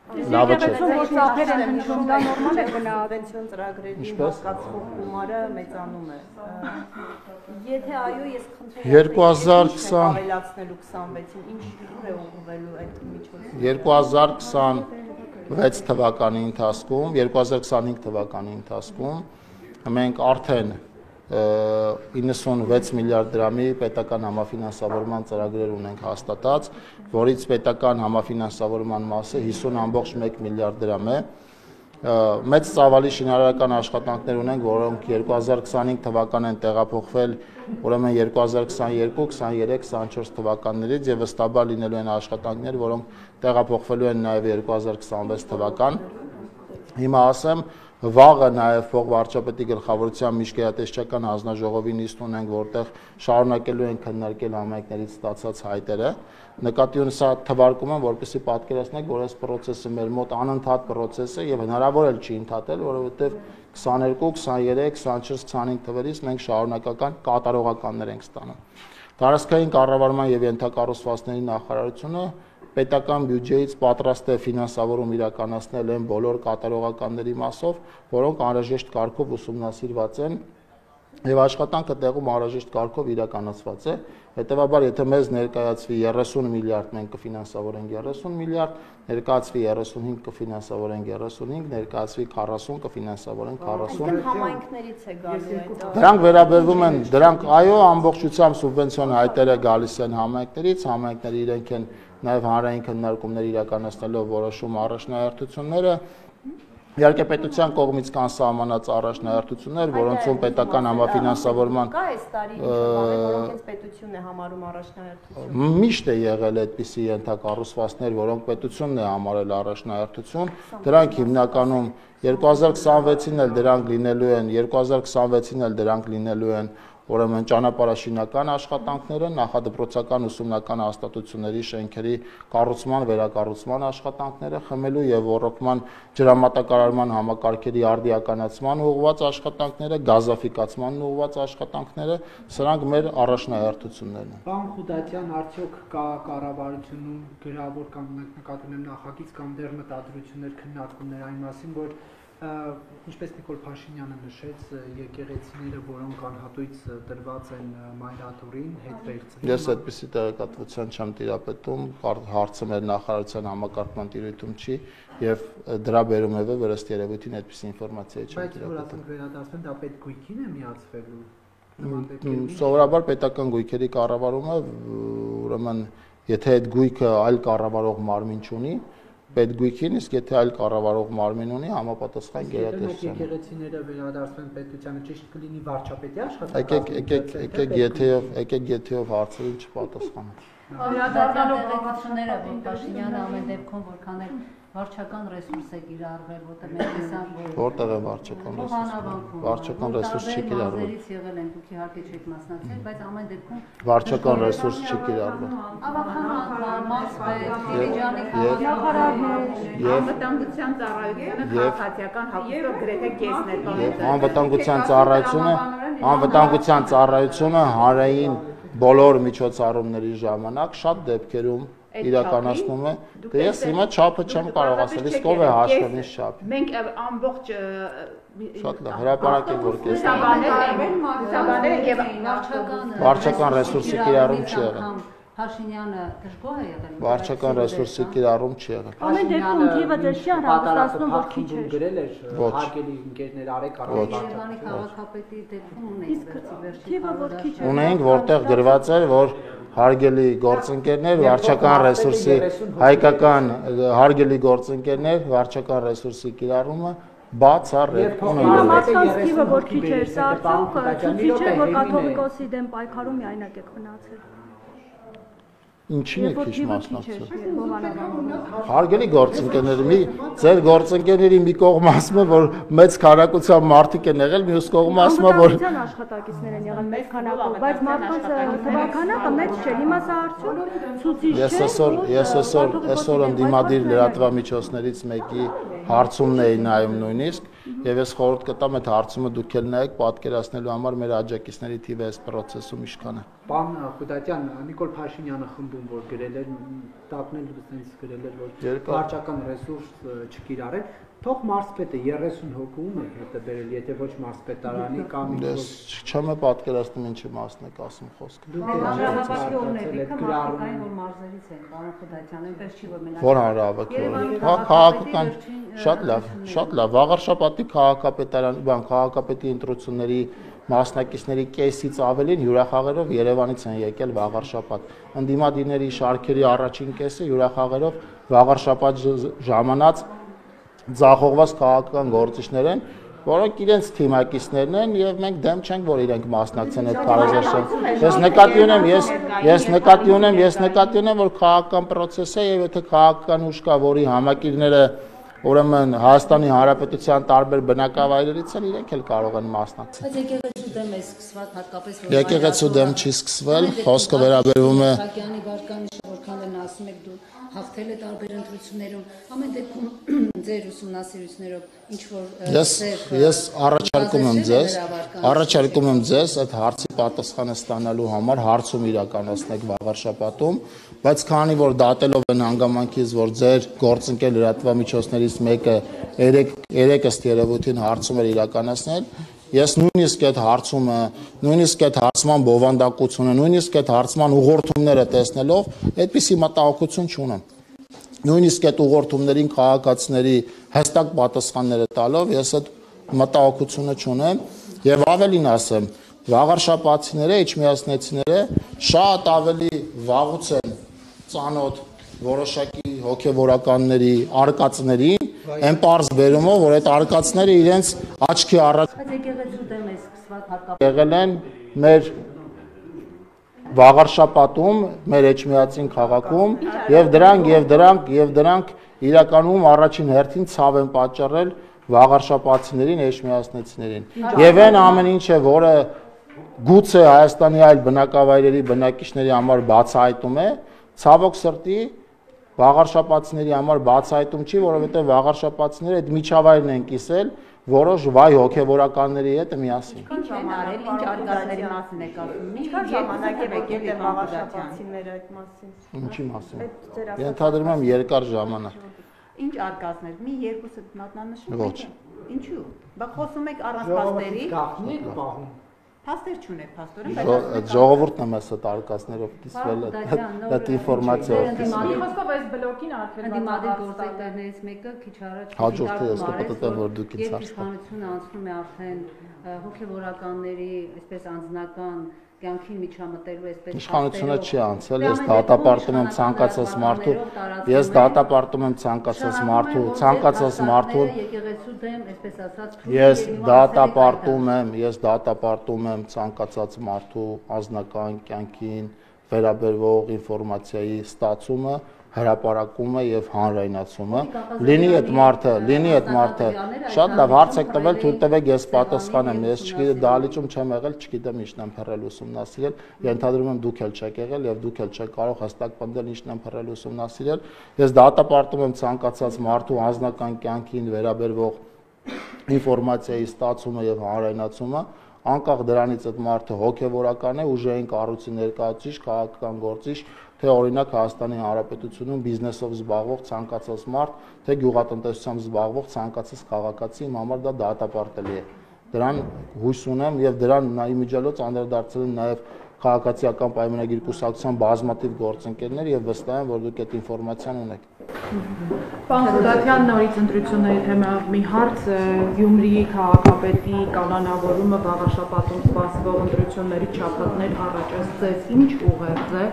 լավը չէ։ Որ ծախեր են հնչում, դա նորմալ է գնահատվում։ Պենսիոն ծրագրերի հասկացվող գումարը մեծանում է։ Եթե այո, ես խնդրում եմ 2020 ավելացնելու 26-ին, ինչ է ուղղվելու այդ միջոցը։ 2026 թվականի ընթացքում, 2025 թվականի ընթացքում մենք արդեն 96 միլիարդ դրամի պետական համաֆինանսավորման ծրագրեր ունենք հաստատած, որից պետական համաֆինանսավորման մասը 50.1 միլիարդ դրամ է։ Մեծ ծավալի շինարարական աշխատանքներ ունենք, որոնք 2025 թվականն են տեղափոխվել, ուրեմն 2022, 23, 24 թվականներից եւ վստահաբար լինելու են աշխատանքներ, որոնք տեղափոխվելու են նաեւ 2026 թվական։ Հիմա ասեմ, վաղը նաև փոխվարչապետի գլխավորությամբ միջգերատեսչական հանձնաժողովի նիստ ունենք, որտեղ շարունակելու են քննարկել համայնքներից ստացած հայտերը։ Նկատի ունեմ, սա թվարկում եմ, որպեսզի պատկերացնեք, որ այս process-ը մեր մոտ անընդհատ process է եւ հնարավոր էլ չի ընդհատել, որովհետեւ 22, 23, 24, 25 թվերից մենք շարունակական կատարողականներ ենք ստանում։ Տարածքային կառավարման եւ ենթակառուցվածքների նախարարությունը պետական բյուջեից պատրաստ է ֆինանսավորում իրականացնել են բոլոր կատարողականների մասով, որոնք անհրաժեշտ կարգով ուսումնասիրված են եւ աշխատանքը տեղում անհրաժեշտ կարգով իրականացված է։ Հետևաբար, եթե մեզ ներկայացվի 30 միլիարդ, մենք կֆինանսավորենք 30 միլիարդ, ներկայացվի 35 կֆինանսավորենք 35, ներկայացվի 40 կֆինանսավորենք 40։ Համայնքներից է գալու այդ։ Դրանք վերաբերվում են, դրանք այո, ամբողջությամբ սուբվենցիոն հայտերը գալիս են համայնքներից, համայնքները իրենք են նաև հանրային քննարկումներ իրականացնելով որոշում առաջնահերթությունները, իհարկե պետության կողմից կան սահմանած առաջնահերթություններ, որոնցում պետական համաֆինանսավորման կա այս տարի որոնք հենց պետությունն է համարում առաջնահերթություն։ Միշտ է եղել այդպիսի ենթակառուցվածքներ, որոնք պետությունն է համարել առաջնահերթություն, դրանք հիմնականում 2026-ին էլ դրանք լինելու են, 2026-ին էլ դրանք լինելու են ուրեմն ճանապարհաշինական աշխատանքները, նախադպրոցական ուսումնական հաստատությունների շենքերի կառուցման, վերակառուցման աշխատանքները, խմելու եւ ոռոգման ջրամատակարարման համակարգերի արդիականացման ուղղված աշխատանքները, գազաֆիկացման ուղղված աշխատանքները, սրանք մեր առաջնահերթություններն են։ Պարոն Խուդատյան, արդյոք կա կառավարությունում գրավոր կամ նկատում եմ նախագիծ կամ դեռ մտադրություններ, քննարկումներ այն մասին, որ ինչպես Նիկոլ Փաշինյանը նշեց, եկեղեցիները, որոնք անհատույց տրված են մայրաթորին, հետ վերցրին։ Ես այդպիսի տեղեկատվության չեմ տիրապետում, հարցը մեր նախարարության համակարգման տիրույթում չի եւ դրա բերում է որ ըստ երևույթին այդպիսի ինֆորմացիա չեմ Բայց որ տիրապետում։ ասենք վերադասվեն, դա պետ գույքին է միացվելու։ Սովորաբար պետական գույքերի կառավարումը, ուրեմն եթե այդ գույքը այլ կառավարող մարմին չունի, պետ գույքին, իսկ եթե այլ կառավարող մարմին ունի, համապատասխան գերատեսչության։ Եկեղեցիները վերադարձվեն պետությանը, ճիշտ կլինի վարչապետի աշխատանքը։ Եկեք եթեով հարցերին չպատասխանեք։ Վերադառնալով տեղեկությունները, որ Փաշինյանը ամեն դեպքում որքան էլ վարչական ռեսուրս է կիրառվել, որտեղ մենք տեսանք, որ որտեղ է վարչական ռեսուրսը։ Վարչական ռեսուրս չի կիրառվել։ Եղել են, դուք իհարկե չեք մասնակցել, բայց ամեն դեպքում վարչական ռեսուրս չի կիրառվել։ Ավականն անդամ, Մասպետ, Դիլիջանի նախարարներ, անվտանգության ծառայությունը քաղաքացիական հագուստով գրեթե կեսն է Եվ անվտանգության ծառայությունը հանրային բոլոր միջոցառումների ժամանակ շատ դեպքերում իրականացնում է։ Դե ես հիմա չափը չեմ կարող ասել, իսկ ով է հաշվում ինձ չափ։ Մենք ամբողջ Շատ լավ, հրապարակեք որ կես։ վարչական ռեսուրսի կիրառում չի եղել։ Փաշինյանը դժգոհ է եղել։ Վարչական ռեսուրսի կիրառում չի եղել։ Ամեն դեպքում թիվը դեռ չի հանդիսանում, որ քիչ է։ Գրել էր հարգելի ընկերներ արեք Երևանի քաղաքապետի դեպքում ունենք վերջի Թիվը որ քիչ է։ Ունենք, որտեղ գրված էր, որ հարգելի գործընկերներ, վարչական ռեսուրսի հայկական հարգելի գործընկերներ, վարչական ռեսուրսի կիրառումը բացառեք ունենք։ Մարդկանց թիվը որ քիչ է, սա արդյոք ցույց չէ, որ կաթողիկոսի դեմ պայքարում միայնակ եք մնացել։ Ինչին է քիչ մասնակցել։ Հարգելի գործընկերներ, ձեր գործընկերների մի կողմը ասում է, որ մեծ քանակությամբ մարդիկ են եղել, մյուս կողմը ասում է, որ աշխատակիցներ են եղել մեծ քանակով, բայց մարդկանց թվականակը մեծ չէ։ Հիմա սա արդյոք ցույց չէ։ Ես այսօր ընդդիմադիր լրատվամիջոցներից մեկի հարցումն էի նայում նույնիսկ Եվ ես խորհուրդ կտամ այդ հարցումը դուք էլ նայեք պատկերացնելու համար մեր աջակիցների թիվը այս process-ում ինչքան է։ Պարոն Խուդատյան, Նիկոլ Փաշինյանը խմբում որ գրել էր, տակնել sense գրել էր որ վարչական ռեսուրս չկիրառել, թող մարզպետը 30 հոգում է հետը բերել, եթե ոչ մարզպետարանի կամ Ես չեմ պատկերացնում ինչի մասն եք ասում խոսքը։ Որ հանրահավաքի քաղաքական շատ լավ, Վաղարշապատի քաղաքապետարանի քաղաքապետի ընտրությունների մասնակիցների կեսից ավելին հյուրախաղերով Երևանից են եկել Վաղարշապատ։ Ընդդիմադիրների շարքերի առաջին կեսը հյուրախաղերով Վաղարշապատ ժամանած ձախողված քաղաքական գործիչներ են, որոնք իրենց թիմակիցներն են եւ մենք դեմ չենք որ իրենք մասնակցեն այդ քարոզարշավին։ Ես նկատի ունեմ որ քաղաքական process է եւ եթե քաղաքական ուժ կա որի համակիրները ուրեմն Հայաստանի Հանրապետության տարբեր բնակավայրերից են իրենք էլ կարող են մասնակցել։ Եկեղեցու դեմ է սկսված հատկապես Եկեղեցու դեմ չի սկսվել, խոսքը վերաբերվում է Սահակյանի վարկանիշը որքան են ասում եք դու հաղթել է տարբեր ընտրություններում, ամեն դեպքում ձեր ուսումնասիրություններով ինչ որ Ես առաջարկում եմ ձեզ այդ հարցի պատասխանը ստանալու համար հարցում իրականացնեք Վաղարշապատում, բայց քանի որ դատելով են հանգամանքից, որ ձեր գործընկեր լրատվամիջոցներից մեկը երեք ըստ երևույթին հարցում էր իրականացնել, ես նույնիսկ այդ հարցումը, նույնիսկ այդ հարցման բովանդակությունը, նույնիսկ այդ հարցման ուղղորդումները տեսնելով, այդպիսի մտահոգություն չունեմ։ Նույնիսկ այդ ուղղորդումներին քաղաքացիների հստակ պատասխանները տալով ես այդ մտահոգությունը չունեմ եւ ավելին ասեմ, Վաղարշապատցիները, Էջմիածնեցիները շատ ավելի վաղուց են ծանոթ որոշակի հոգեվորականների արկածներին, այն պարզ բերումով, որ այդ արկածները իրենց աչքի առաջ եղել են մեր Վաղարշապատում, մեր Էջմիածին քաղաքում եւ դրանք իրականում առաջին հերթին ցավ են պատճառել Վաղարշապատցիներին, Էջմիածնեցիներին։ Եվ այն ամեն ինչը, որը գուցե Հայաստանի այլ բնակավայրերի բնակիչների համար բացահայտում է, ցավոք սրտի Վաղարշապատցիների համար բացահայտում չի, որովհետեւ Վաղարշապատցիները այդ միջավայրն են կիսել որոշ վայ հոգեվորականների հետ միասին։ Ինչ են արել, ինչ արկածների մասին եք ասում։ Ինչքան ժամանակ է եկել Վաղարշապատցիները այդ մասին։ Ինչի մասին։ Ենթադրում եմ երկար ժամանակ։ Ինչ արկածներ։ Մի երկուսը մատնանշում եք։ Ինչու։ Բա խոսում եք առանց փաստերի։ Գախնիկ պահում։ Փաստեր չունեք, փաստորեն։ Ժողովուրդն եմ ասած արկածներով կիսվել այդ ինֆորմացիայով։ Խոսքով այս բլոկին Ընդդիմադիր գործընկերներից մեկը քիչ առաջ Հաջորդը ես կպտտեմ որ դուք ինձ հարցնեք։ Իշխանությունը անցնում է արդեն հոգեվորականների, այսպես անձնական կյանքին միջամտելու այսպես Իշխանությունը չի անցել, ես դատապարտում եմ ցանկացած մարդու, եկեղեցու դեմ, այսպես ասած, ես դատապարտում եմ ցանկացած մարդու անձնական կյանքին վերաբերվող ինֆորմացիայի ստացումը, հրապարակումը եւ հանրայնացումը, լինի այդ մարդը, շատ լավ հարց եք տվել, թույլ տվեք ես պատասխանեմ, ես չգիտեմ դահլիճում չեմ եղել, չգիտեմ ինչն եմ փռել ուսումնասիրել, ենթադրում եմ դուք էլ չեք եղել եւ դուք էլ չեք կարող հստակ պնդել ինչն եմ փռել ուսումնասիրել, ես դատապարտում եմ ցանկացած մարդու անձնական կյանքին վերաբերվող ինֆորմացիայի ստացումը եւ հանրայնացումը, անկախ դրանից այդ մարդը հոգեվորական է, ուժային կառույցի ներկայացուցիչ, քաղաքական գործիչ, թե օրինակ Հայաստանի Հանրապետությունում բիզնեսով զբաղվող ցանկացած մարդ, թե գյուղատնտեսությամբ զբաղվող ցանկացած քաղաքացի, իմ համար դա դատապարտելի է։ Դրան հույս ունեմ եւ դրան իմիջիալոց անդրադարձել են նաեւ քաղաքացիական պայմանագիր կուսակցության բազմաթիվ գործընկերներ եւ վստահ եմ, որ դուք այդ ինֆորմացիան ունեք։ Պարոն Խուդատյան, նորից ընտրությունների թեմա մի հարց Գյումրիի քաղաքապետի կանոնավորումը Վաղարշապատում սպասվող ընտրությունների չափածներ առաջ ըստ ձեզ ինչ ուղերձ է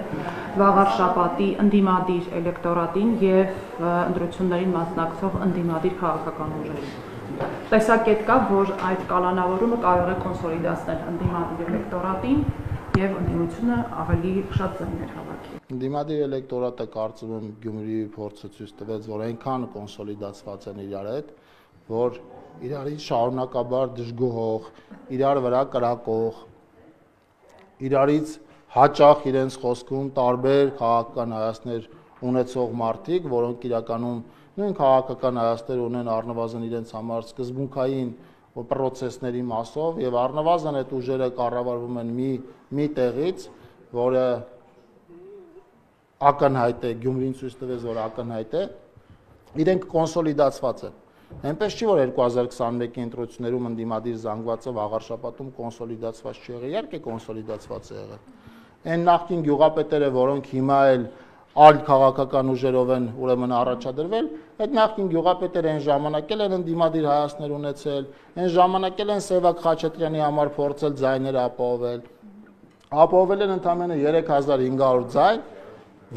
Վաղարշապատի ընդդիմադիր էլեկտորատին եւ ընտրություններին մասնակցող ընդդիմադիր քաղաքական ուժերին։ Տեսակետ կա, որ այդ կանոնավորումը կարող է կոնսոլիդացնել ընդդիմադիր էլեկտորատին եւ ընդդիմությունը ավելի շատ ձայներ հավաքի։ Ընդդիմադիր էլեկտորատը կարծում եմ Գյումրիի փորձը ցույց տվեց, որ այնքան կոնսոլիդացված են իրար հետ, որ իրարից շարունակաբար դժգոհող, իրար վրա կրակող, իրարից հաճախ իրենց խոսքում տարբեր քաղաքական հայացքներ ունեցող մարդիկ, որոնք իրականում նույն քաղաքական հայացքներ ունեն առնվազն իրենց համար սկզբունքային պրոցեսների մասով եւ առնվազն այդ ուժերը կառավարվում են մի տեղից, որը ակնհայտ է, Գյումրին ցույց տվեց, որ ակնհայտ է, իրենք կոնսոլիդացված են։ Այնպես չի, որ 2021-ի ընտրություններում ընդդիմադիր զանգվածը վաղար շաբաթում կոնսոլիդացված չի եղել, իհարկե կոնսոլիդացված է եղել։ Այն նախկին գյուղապետերը, որոնք հիմա էլ այլ քաղաքական ուժերով են ուրեմն առաջադրվել, այդ նախկին գյուղապետերը այն ժամանակ էլ են ընդդիմադիր հայացքներ ունեցել, այն ժամանակ էլ են Սևակ Խաչատրյանի համար փորձել ձայներ ապահովել։ Ապահովել են ընդամենը 3500 ձայն,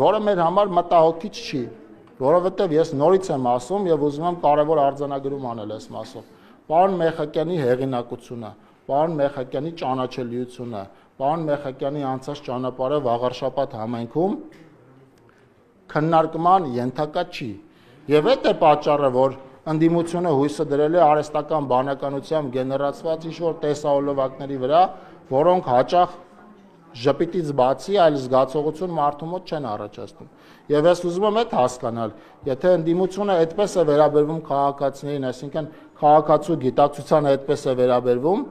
որը մեր համար մտահոգիչ չի, որովհետև ես նորից եմ ասում եւ ուզում եմ կարևոր արձանագրում անել այս մասով։ Պարոն Մեխակյանի հեղինակությունը, պարոն Մեխակյանի ճանաչելիությունը, պարոն Մեխակյանի անցած ճանապարհը Վաղարշապատ համայնքում քննարկման ենթակա չի։ Եվ այդ է պատճառը, որ ընդդիմությունը հույսը դրել է արհեստական բանականությամբ գեներացված ինչ-որ տեսահոլովակների վրա, որոնք հաճախ ժպիտից բացի այլ զգացողություն մարդու մոտ չեն առաջացնում։ Եվ ես ուզում եմ այդ հասկանալ, եթե ընդդիմությունը այդպես է վերաբերվում քաղաքացիներին, այսինքն քաղաքացու գիտակցությանը այդպես է վերաբերվում,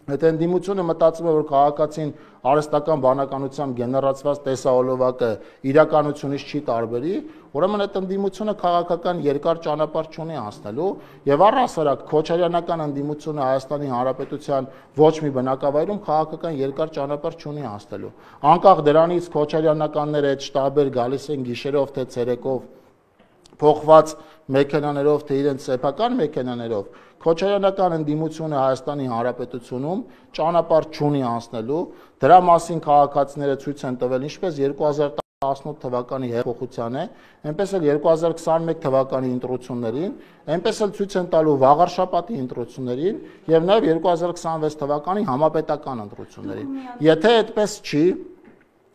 եթե ընդդիմությունը մտածում է, որ քաղաքացին արհեստական բանականությամբ գեներացված տեսահոլովակը իրականությունից չի տարբերի, ուրեմն այդ ընդդիմությունը քաղաքական երկար ճանապարհ չունի անցնելու եւ առհասարակ քոչարյանական ընդդիմությունը Հայաստանի Հանրապետության ոչ մի բնակավայրում քաղաքական երկար ճանապարհ չունի անցնելու։ Անկախ դրանից քոչարյանականները այդ շտաբեր գալիս են գիշերով թե ցերեկով փոխված մեքենաներով թե իրենց սեփական մեքենաներով, քոչարյանական ընդդիմությունը Հայաստանի Հանրապետությունում ճանապարհ չունի անցնելու, դրա մասին քաղաքացիները ցույց են տվել ինչպես 2018 թվականի հեղափոխության է, այնպես էլ 2021 թվականի ընտրություններին, այնպես էլ ցույց են տալու վաղարշապատի ընտրություններին եւ նաեւ 2026 թվականի համապետական ընտրություններին։ Եթե այդպես չի,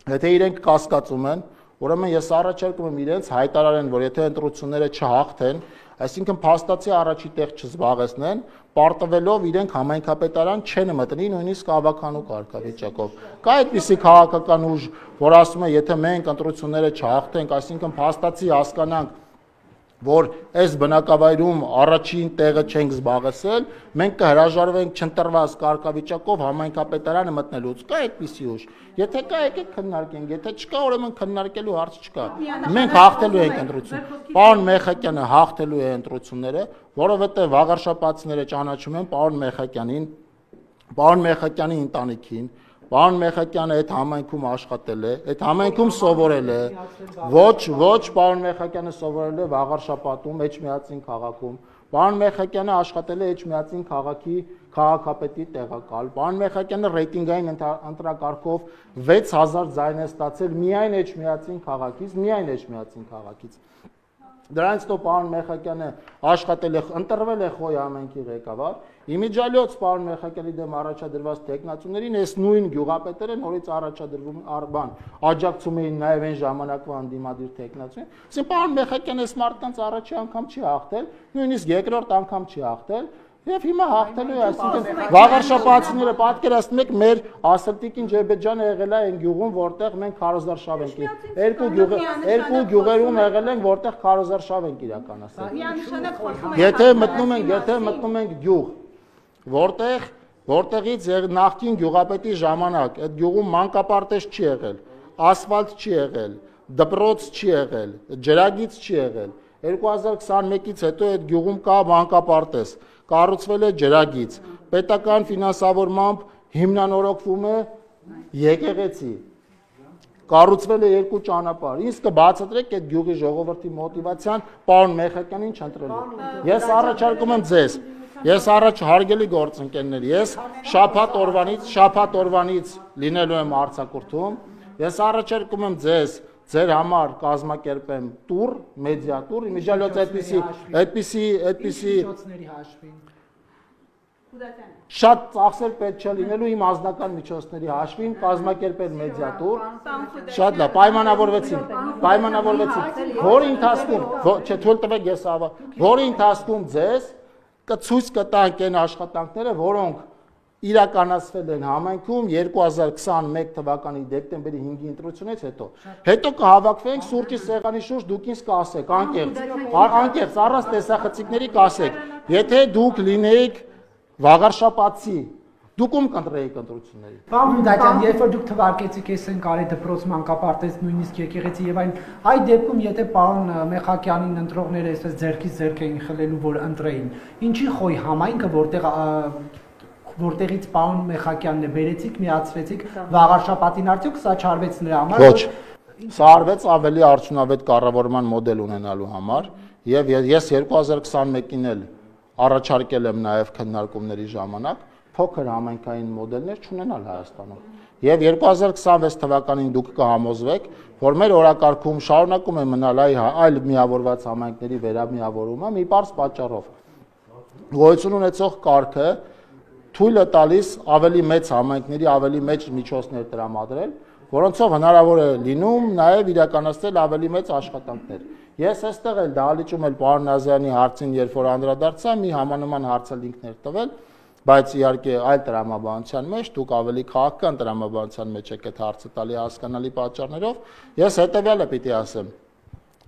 եթե իրենք կասկածում են, ուրեմն ես առաջարկում եմ իրենց հայտարարեն, որ եթե ընտրությունները չհաղթեն, այսինքն փաստացի առաջի տեղ չզբաղեցնեն, պարտվելով իրենք համայնքապետարան չեն մտնի նույնիսկ ավականու կարգավիճակով։ Կա այդպիսի քաղաքական ուժ, որ ասում է, եթե մենք ընտրությունները չհաղթենք, այսինքն փաստացի հասկանանք, որ այս բնակավայրում առաջին տեղը չենք զբաղեցել, մենք կհրաժարվենք չընտրված կարգավիճակով համայնքապետարանը մտնելուց։ Կա այդպիսի ուժ։ Եթե կա, եկեք քննարկենք, եթե չկա, ուրեմն քննարկելու հարց չկա։ Մենք հաղթելու ենք ընտրություն։ Պարոն Մեխակյանը հաղթելու է ընտրությունները, որովհետև վաղարշապատցիները ճանաչում են պարոն Մեխակյանին, պարոն Մեխակյանի ընտանիքին, պարոն Մեխակյանը այդ համայնքում աշխատել է, այդ համայնքում սովորել է, ոչ պարոն Մեխակյանը սովորել է Վաղարշապատում, Էջմիածին քաղաքում, պարոն Մեխակյանը աշխատել է Էջմիածին քաղաքի քաղաքապետի տեղակալ, պարոն Մեխակյանը ռեյտինգային ընտրակարգով 6000 ձայն է ստացել միայն Էջմիածին քաղաքից, Դրանից հետո պարոն Մեխակյանը աշխատել է, ընտրվել է Խոյ համայնքի ղեկավար, իմիջիալյոց պարոն Մեխակյանի դեմ առաջադրված տեխնացուներին այս նույն գյուղապետերը նորից առաջադրվում աջակցում էին նաև այն ժամանակվա ընդդիմադիր տեխնացուին, ասեն պարոն Մեխակյանը այս մարդկանց առաջի անգամ չի հաղթել, նույնիսկ երկրորդ անգամ չի հաղթել, Եվ հիմա հաղթելու է, այսինքն վաղարշապատցիները պատկերացնում եք մեր Ասրտիկին Ջեբեջանը եղել է այն գյուղում, որտեղ մենք քարոզարշավ ենք։ Երկու գյուղերում եղել ենք, որտեղ քարոզարշավ ենք իրականացրել։ Եթե մտնում ենք գյուղ, որտեղից նախկին գյուղապետի ժամանակ այդ գյուղում մանկապարտեզ չի եղել, ասֆալտ չի եղել, դպրոց չի եղել, ջրագիծ չի եղել։ 2021-ից հետո այդ գյուղում կա մանկապարտեզ, կառուցվել է ջրագիծ, պետական ֆինանսավորմամբ հիմնանորոգվում է եկեղեցի, կառուցվել է 2 ճանապարհ։ Իսկ կբացատրեք այդ գյուղի ժողովրդի մոտիվացիան պարոն Մեխակյանին չընտրելու։ Ես առաջարկում եմ ձեզ, հարգելի գործընկերներ, ես շաբաթ օրվանից լինելու եմ արձակուրդում, ես առաջարկում եմ ձեր համար կազմակերպեմ տուր, մեդիա տուր, իմիջիալյոց այդպիսի շատ ծախսեր պետք չէ լինելու իմ անձնական միջոցների հաշվին կազմակերպել մեդիա տուր, շատ լավ, պայմանավորվեցին, որի ընթացքում ձեզ կցույց կտանք այն աշխատանքները, որոնք իրականացվել են համայնքում 2021 թվականի դեկտեմբերի 5-ի ընտրությունից հետո կհավաքվենք սուրճի սեղանի շուրջ, դուք ինձ կասեք, անկեղծ, առանց տեսախցիկների կասեք, եթե դուք լինեիք վաղարշապատցի, դուք ում կընտրեիք ընտրությունների։ Պարոն Հուդակյան, երբ որ դուք թվարկեցիք այս ընկարի դպրոց մանկապարտեզ նույնիսկ եկեղեցի եւ այն, այդ դեպքում եթե պարոն Մեխակյանին ընտրողները այսպես ձեռքից ձեռք էին խլելու, որ ընտրեին, ինչի խոյ համայնքը, որտեղից պարոն Մեխակյանն է բերեցիք, միացրեցիք վաղարշապատին, արդյոք սա չարվեց նրա համար։ Ոչ, սա արվեց ավելի արդյունավետ կառավարման մոդել ունենալու համար եւ ես 2021-ին էլ առաջարկել եմ նաեւ քննարկումների ժամանակ փոքր համայնքային մոդելներ չունենալ Հայաստանում։ Եվ 2026 թվականին դուք կհամոզվեք, որ մեր օրակարգում շարունակում է մնալ այլ միավորված համայնքների վերամիավորումը մի պարզ պատճառով։ Գոյություն ունեցող կարգը թույլ է տալիս ավելի մեծ համայնքների ավելի մեծ միջոցներ տրամադրել, որոնցով հնարավոր է լինում նաև իրականացնել ավելի մեծ աշխատանքներ։ Ես այստեղ էլ դահլիճում էլ պարոն Նազարյանի հարցին, երբ որ անդրադարձա, մի համանման հարց էլ ինքն էր տվել, բայց իհարկե այլ տրամաբանության մեջ դուք ավելի քաղաքական տրամաբանության մեջ եք այդ հարցը տալի հասկանալի պատճառներով, ես հետևյալը պիտի ասեմ։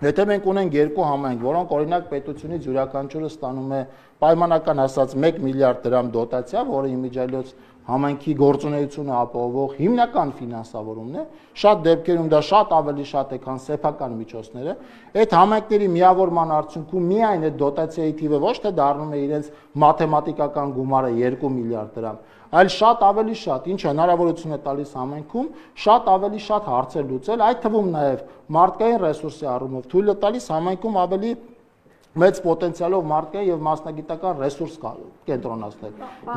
Եթե մենք ունենք երկու համայնք, որոնք օրինակ պետությունից յուրաքանչյուրը ստանում է պայմանական ասած 1 միլիարդ դրամ դոտացիա, որը իմիջիայլոց համայնքի գործունեությունը ապահովող հիմնական ֆինանսավորումն է, շատ դեպքերում դա շատ ավելի շատ է, քան սեփական միջոցները, այդ համայնքների միավորման արդյունքում միայն այդ դոտացիայի թիվը ոչ թե դառնում է իրենց մաթեմատիկական գումարը 2 միլիարդ դրամ, այլ շատ ավելի շատ, ինչ հնարավորություն է տալիս համայնքում, շատ ավելի շատ հարցեր լուծել, այդ թվում նաև մարդկային ռեսուրսի առումով թույլ է տալիս համայնքում ավելի մեծ պոտենցիալով մարդկային եւ մասնագիտական ռեսուրս կենտրոնացնել։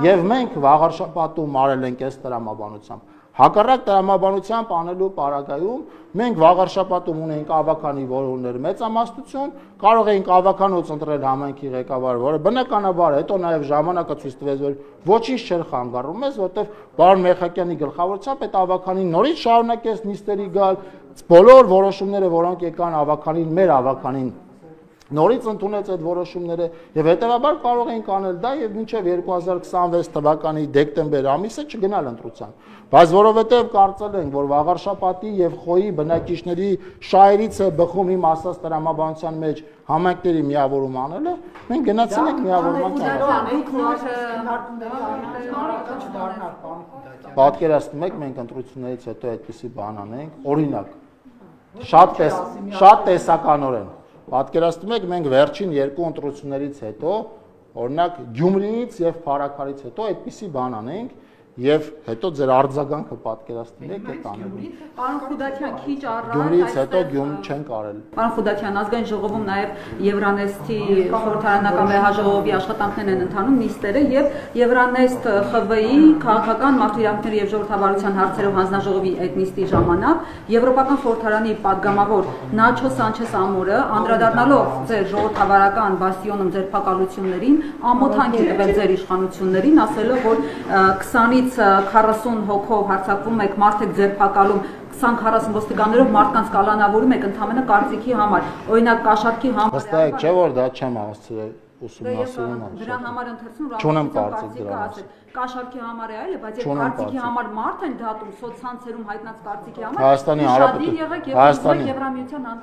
Եվ մենք վաղարշապատում արել ենք այս տրամաբանությամբ։ Հակառակ տրամաբանությամբ անելու պարագայում մենք վաղարշապատում ունենք ավականի, որը ուներ մեծամասնություն, կարող էինք ավականոց ընտրել համայնքի ղեկավար, որը բնականաբար հետո նաև ժամանակը ցույց տվեց, որ ոչինչ չէր խանգարում մեզ, որտեղ պարոն Մեխակյանի գլխավորությամբ այդ ավականին նորից շարունակեց նիստերի գալ, բոլոր որոշումները, որոնք եկան ավականին, մեր ավականին նորից ընդունեց այդ որոշումները եւ հետեւաբար կարող էինք անել դա եւ մինչեւ 2026 թվականի դեկտեմբեր ամիսը չգնալ ընտրության, բայց որովհետեւ կարծել ենք, որ վաղարշապատի եւ խոյի բնակիչների շահերից է բխում իմ ասած տրամաբանության մեջ համայնքների միավորում անելը, մենք գնացել ենք միավորման ճանապարհ։ Պատկերացնում եք, մենք ընտրություններից հետո այդպիսի բան անենք, օրինակ շատ տեսականորեն պատկերացնում եք, մենք վերջին երկու ընտրություններից հետո, օրինակ Գյումրիից եւ Փարաքարից հետո այդպիսի բան անենք եւ հետո ձեր արձագանքը պատկերացնում եք այդ անելու։ Պարոն Խուդակյան, քիչ առանց Գյումրիից հետո Գյումրի չեն կարել։ Պարոն Խուդակյան, ազգային ժողովում նաեւ Եվրանեստի խորհրդարանական վեհաժողովի աշխատանքներն են ընթանում նիստերը եւ Եվրանեստ ԽՎ-ի քաղաքական մարդու իրավունքների եւ ժողովրդավարության հարցերով հանձնաժողովի այդ նիստի ժամանակ Եվրոպական խորհրդարանի падգամավոր Նաչո Սանչես Ամորը անդրադառնալով ձեր ժողովրդավարական բաստիոնում ձեր փակալություններին ամոթանքի տվել ձեր իշխանություններին, ասելով որ 20-ից 40 հոգով հարձակվում եք, մարդ եք ձերբակալում, 20-40 ոստիկաններով մարդկանց կալանավորում եք ընդհանրապես կարծիքի համար, օրինակ կաշառքի համար։ Հստակ չէ որ դա չեմ հասցրել ուսումնասիրում։ Դրա համար ընթերցնում չունեմ կարծիք դրա մասին։ Կաշառքի համար է այլ է, բայց եթե կարծիքի համար մարդ են դատում սոցցանցերում հայտնած կարծիքի համար,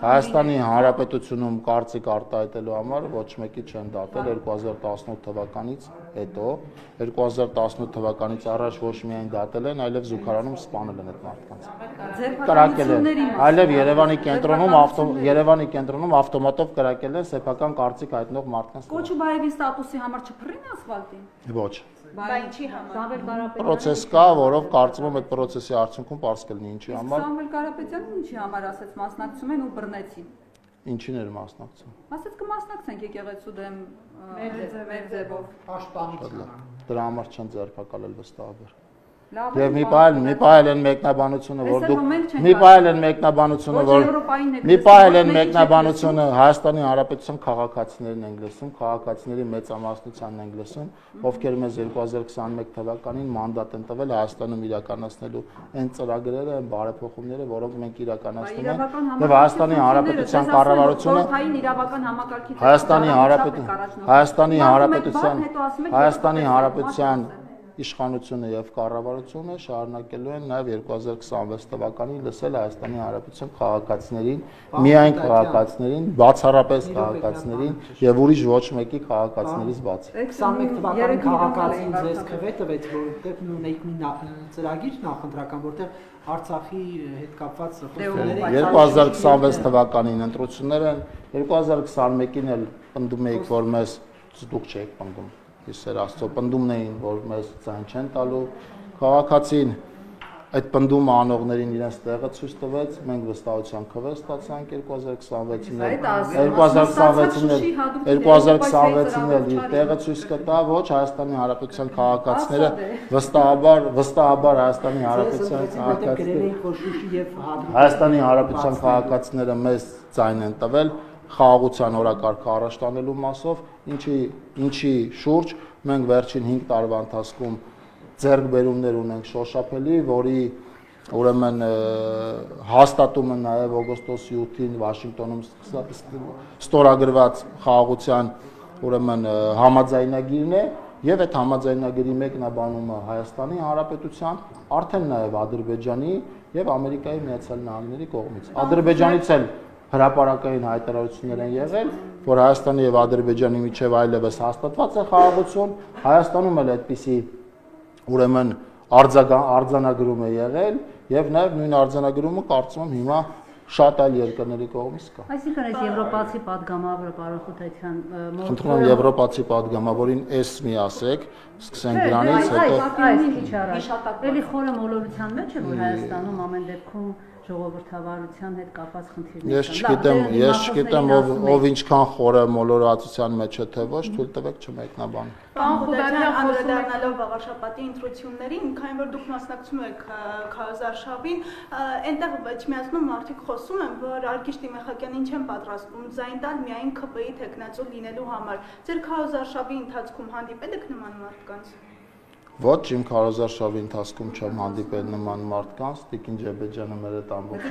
Հայաստանի Հանրապետությունում կարծիք արտահայտելու համար ոչ մեկի չեն դատել 2018 թվականից հետո, 2018 թվականից առաջ ոչ միայն դատել են, այլև զուգարանում սպանել են այդ մարդկանց։ Կրակել են, այլև Երևանի կենտրոնում ավտոմատով կրակել են սեփական կարծիք հայտնող մարդկանց։ Կոչուբաևի ստատուսի համար չփռին ասֆալտին։ Ոչ։ Բայց ինչի համար։ Պրոցես կա, որով կարծում եմ այդ պրոցեսի արդյունքում պարզ կլինի ինչի համար։ Սամվել Կարապետյանն ինչի համար ասեց մասնակցում են ու բռնեցին։ Ինչին էր մասնակցում։ Ասեց կմասնակցենք եկեղեցու դեմ մեր ձևով։ Պաշտպանություն։ Դրա համար չեն ձերբակալել վստահաբար։ Եվ մի պահել են մեկնաբանությունը, որ դուք մի պահել են մեկնաբանությունը, Հայաստանի Հանրապետության քաղաքացիներն են լսում, քաղաքացիների մեծամասնությանն են լսում, ովքեր մեզ 2021 թվականին մանդատ են տվել Հայաստանում իրականացնելու այն ծրագրերը, այն բարեփոխումները, որոնք մենք իրականացնում ենք, եւ Հայաստանի Հանրապետության կառավարությունը Հայաստանի Հանրապետության իշխանությունը եւ կառավարությունը շարունակելու են նաեւ 2026 թվականին լսել Հայաստանի Հանրապետության քաղաքացիներին, միայն քաղաքացիներին, բացառապես քաղաքացիներին եւ ուրիշ ոչ մեկի քաղաքացիներից բացի։ 21 թվականին քաղաքացին ձեզ քվե տվեց, որովհետեւ ունեիք մի ծրագիր նախընտրական, որտեղ Արցախի հետ կապված խոսքեր 2026 թվականին ընտրություններ են, 2021-ին էլ պնդում էիք, որ մեզ դուք չեք պնդում։ Իսեր Աստծո պնդումն էին, որ մեզ ցան չեն տալու, քաղաքացին այդ պնդումը անողներին իրենց տեղը ցույց տվեց, մենք վստահության քվե ստացանք 2026-ին էլ իր տեղը ցույց կտա, ոչ Հայաստանի Հանրապետության քաղաքացիները վստահաբար Հայաստանի Հանրապետության քաղաքացիները մեզ ցայն են տվել խաղաղության օրակարգը առաջ տանելու մասով, ինչի շուրջ մենք վերջին 5 տարվա ընթացքում ձեռքբերումներ ունենք շոշափելի, որի ուրեմն հաստատումը նաև օգոստոսի 8-ին Վաշինգտոնում ստորագրված խաղաղության ուրեմն համաձայնագիրն է եւ այդ համաձայնագրի մեկնաբանումը Հայաստանի Հանրապետության, արդեն նաև Ադրբեջանի եւ Ամերիկայի Միացյալ Նահանգների կողմից։ Ադրբեջանից էլ հրապարակային հայտարարություններ են եղել, որ Հայաստանի եւ Ադրբեջանի միջև այլևս հաստատված է խաղաղություն, Հայաստանում էլ այդպիսի ուրեմն արձանագրում է եղել եւ նաեւ նույն արձանագրումը կարծում եմ հիմա շատ այլ երկրների կողմից կա։ Այսինքն այս եվրոպացի падգամավորը պարոն Խութայցյան խնդրում եմ եվրոպացի падգամավորին էս մի ասեք, սկսենք դրանից հետո Էլի խորը մոլորության մեջ է, որ Հայաստանում ամեն դեպքում ժողովրդավարության հետ կապված խնդիրներ Ես չգիտեմ ով ինչքան խորը մոլորացության մեջ է թե ոչ, թույլ տվեք չմեկնաբան։ Պարոն Խուդարյան, անդրադառնալով վաղարշապատի ընտրություններին, քանի որ դուք մասնակցում եք քարոզարշավին, այնտեղ չմիացնում մարդիկ խոսում են, որ Արգիշ Տիմեխակյանին չեն պատրաստվում ձայն տալ միայն ՔՊ-ի թեկնածու լինելու համար։ Ձեր քարոզարշավի ընթացքում հանդիպել եք նման մարդկանց։ Ոչ, իմ քարոզարշավի ընթացքում չեմ հանդիպել նման մարդկանց, Տիկին Ջեբեջյանը մեր այդ ամբողջ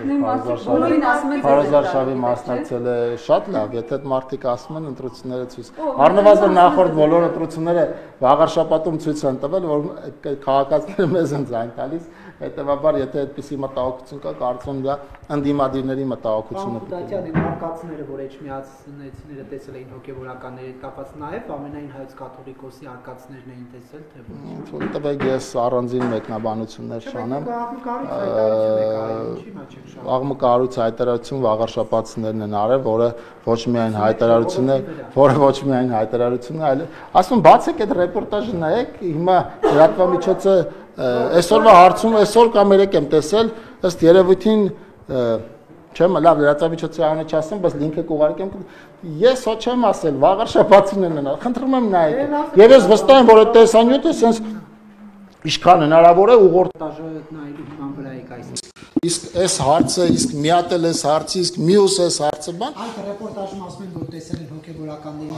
քարոզարշավի մասնակցել է շատ լավ, եթե այդ մարդիկ ասում են ընտրությունները ցույց։ Առնվազն նախորդ բոլոր ընտրությունները վաղարշապատում ցույց են տվել, որ քաղաքացիները մեզ են ձայն տալիս, հետևաբար եթե այդպիսի մտահոգություն կա, կարծում եմ դա ընդդիմադիրների մտահոգությունը պետք է։ Արկածները, որ Էջմիածները տեսել էին հոգևորականների կապված, նաև ամենայն հայոց կաթողիկոսի արկածներն էին տեսել, թե ոչ։ Տվեք ես առանձին մեկնաբանություններ շանեմ։ Աղմկարույց հայտարարություն վաղարշապատցիներն են արել, որը ոչ միայն հայտարարություն է, այլ ասում բացեք այդ ռեպորտաժը նայեք, հիմա լրատվամիջոցը այսօրվա հարցում այսօր կամ երեկ եմ տեսել, ըստ երևույթին չեմ լավ լրատվամիջոցի անունը չասեմ, բայց լինքը կուղարկեմ։ Ես ոչ չեմ ասել, վաղարշապատցիներն են, խնդրում եմ նայեք։ Եվ ես վստահ եմ, որ այդ տեսանյութը sense ինչքան հնարավոր է ուղղորդաժը նայելու հիման վրա եք այս։ Իսկ այս հարցը, իսկ միատել այս հարցը, իսկ մյուս այս հարցը բան։ Այդ ռեպորտաժում ասում են, որ տեսել են հոգևորականների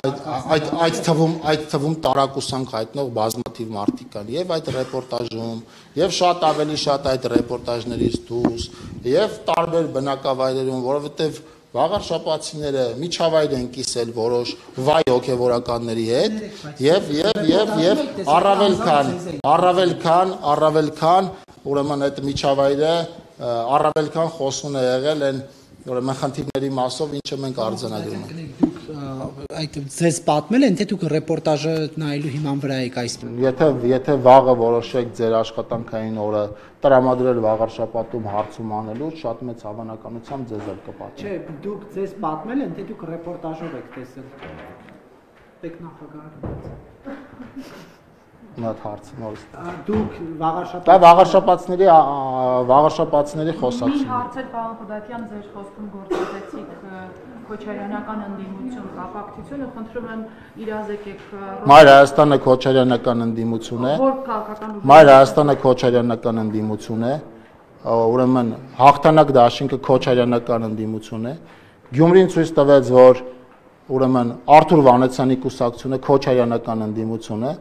այդ թվում տարակուսանք հայտնող բազմաթիվ մարդիկ կան եւ այդ ռեպորտաժում եւ շատ ավելի շատ այդ ռեպորտաժներից դուրս եւ տարբեր բնակավայրերում, որովհետեւ վաղարշապատցիները միջավայր են կիսել որոշ վայ հոգևորականների հետ եւ առավել քան ուրեմն այդ միջավայրը առավել քան խոսուն է եղել այն ուրեմն խնդիրների մասով, ինչը մենք արձանագրում ենք։ Դուք այդ ձեզ պատմել են, թե դուք ռեպորտաժը նայելու հիման վրա եք այս։ Եթե վաղը որոշեք ձեր աշխատանքային օրը տրամադրել վաղարշապատում հարցում անելու, շատ մեծ հավանականությամբ ձեզ էլ կպատմեն։ Չէ, դուք ձեզ պատմել են, թե դուք ռեպորտաժով եք տեսել։ Տեխնախագահ։ Նա հարցը նորից։ Դուք վաղարշապատների խոսացում։ Հարցեր պարոն Խուդատյան, ձեր խոսքում գործածեցիք քոչարյանական ընդդիմություն, կապակցությունը, խնդրում եմ իրազեկեք։ Մայր Հայաստանը քոչարյանական ընդդիմություն է։ Որ քաղաքական Մայր Հայաստանը քոչարյանական ընդդիմություն է։ Ուրեմն հաղթանակ դաշինքը քոչարյանական ընդդիմություն է։ Գյումրին ցույց տվեց, որ ուրեմն Արթուր Վանեցյանի կուսակցությունը քոչարյանական ընդդիմություն է։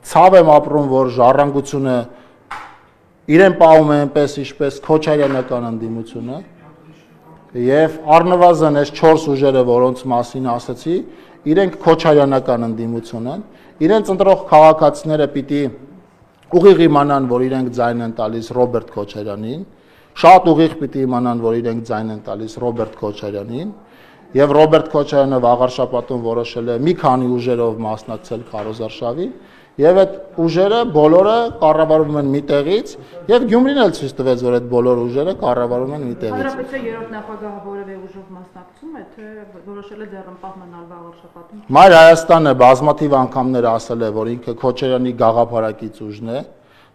Ցավ եմ ապրում, որ ժառանգությունը իրեն պահում է այնպես, ինչպես քոչարյանական ընդդիմությունը եւ առնվազն այս 4 ուժերը, որոնց մասին ասացի, իրենք քոչարյանական ընդդիմություն են, իրենց ընտրող քաղաքացիները պիտի ուղիղ իմանան, որ իրենք ձայն են տալիս Ռոբերտ Քոչարյանին, շատ ուղիղ պիտի իմանան, որ իրենք ձայն են տալիս Ռոբերտ Քոչարյանին, եւ Ռոբերտ Քոչարյանը վաղար շաբաթում որոշել է մի քանի ուժերով մասնակցել քարոզարշավին, եւ այդ ուժերը բոլորը կառավարվում են մի տեղից, եւ Գյումրին էլ ցույց տվեց, որ այդ բոլոր ուժերը կառավարվում են մի տեղից։ Հանրապետության երրորդ նախագահը որևէ ուժով մասնակցում է, թե որոշել է ձեռնպահ մնալ վաղար շաբաթում։ Մայր Հայաստանը բազմաթիվ անգամներ ասել է, որ ինքը Քոչարյանի գաղափարակից ուժն է,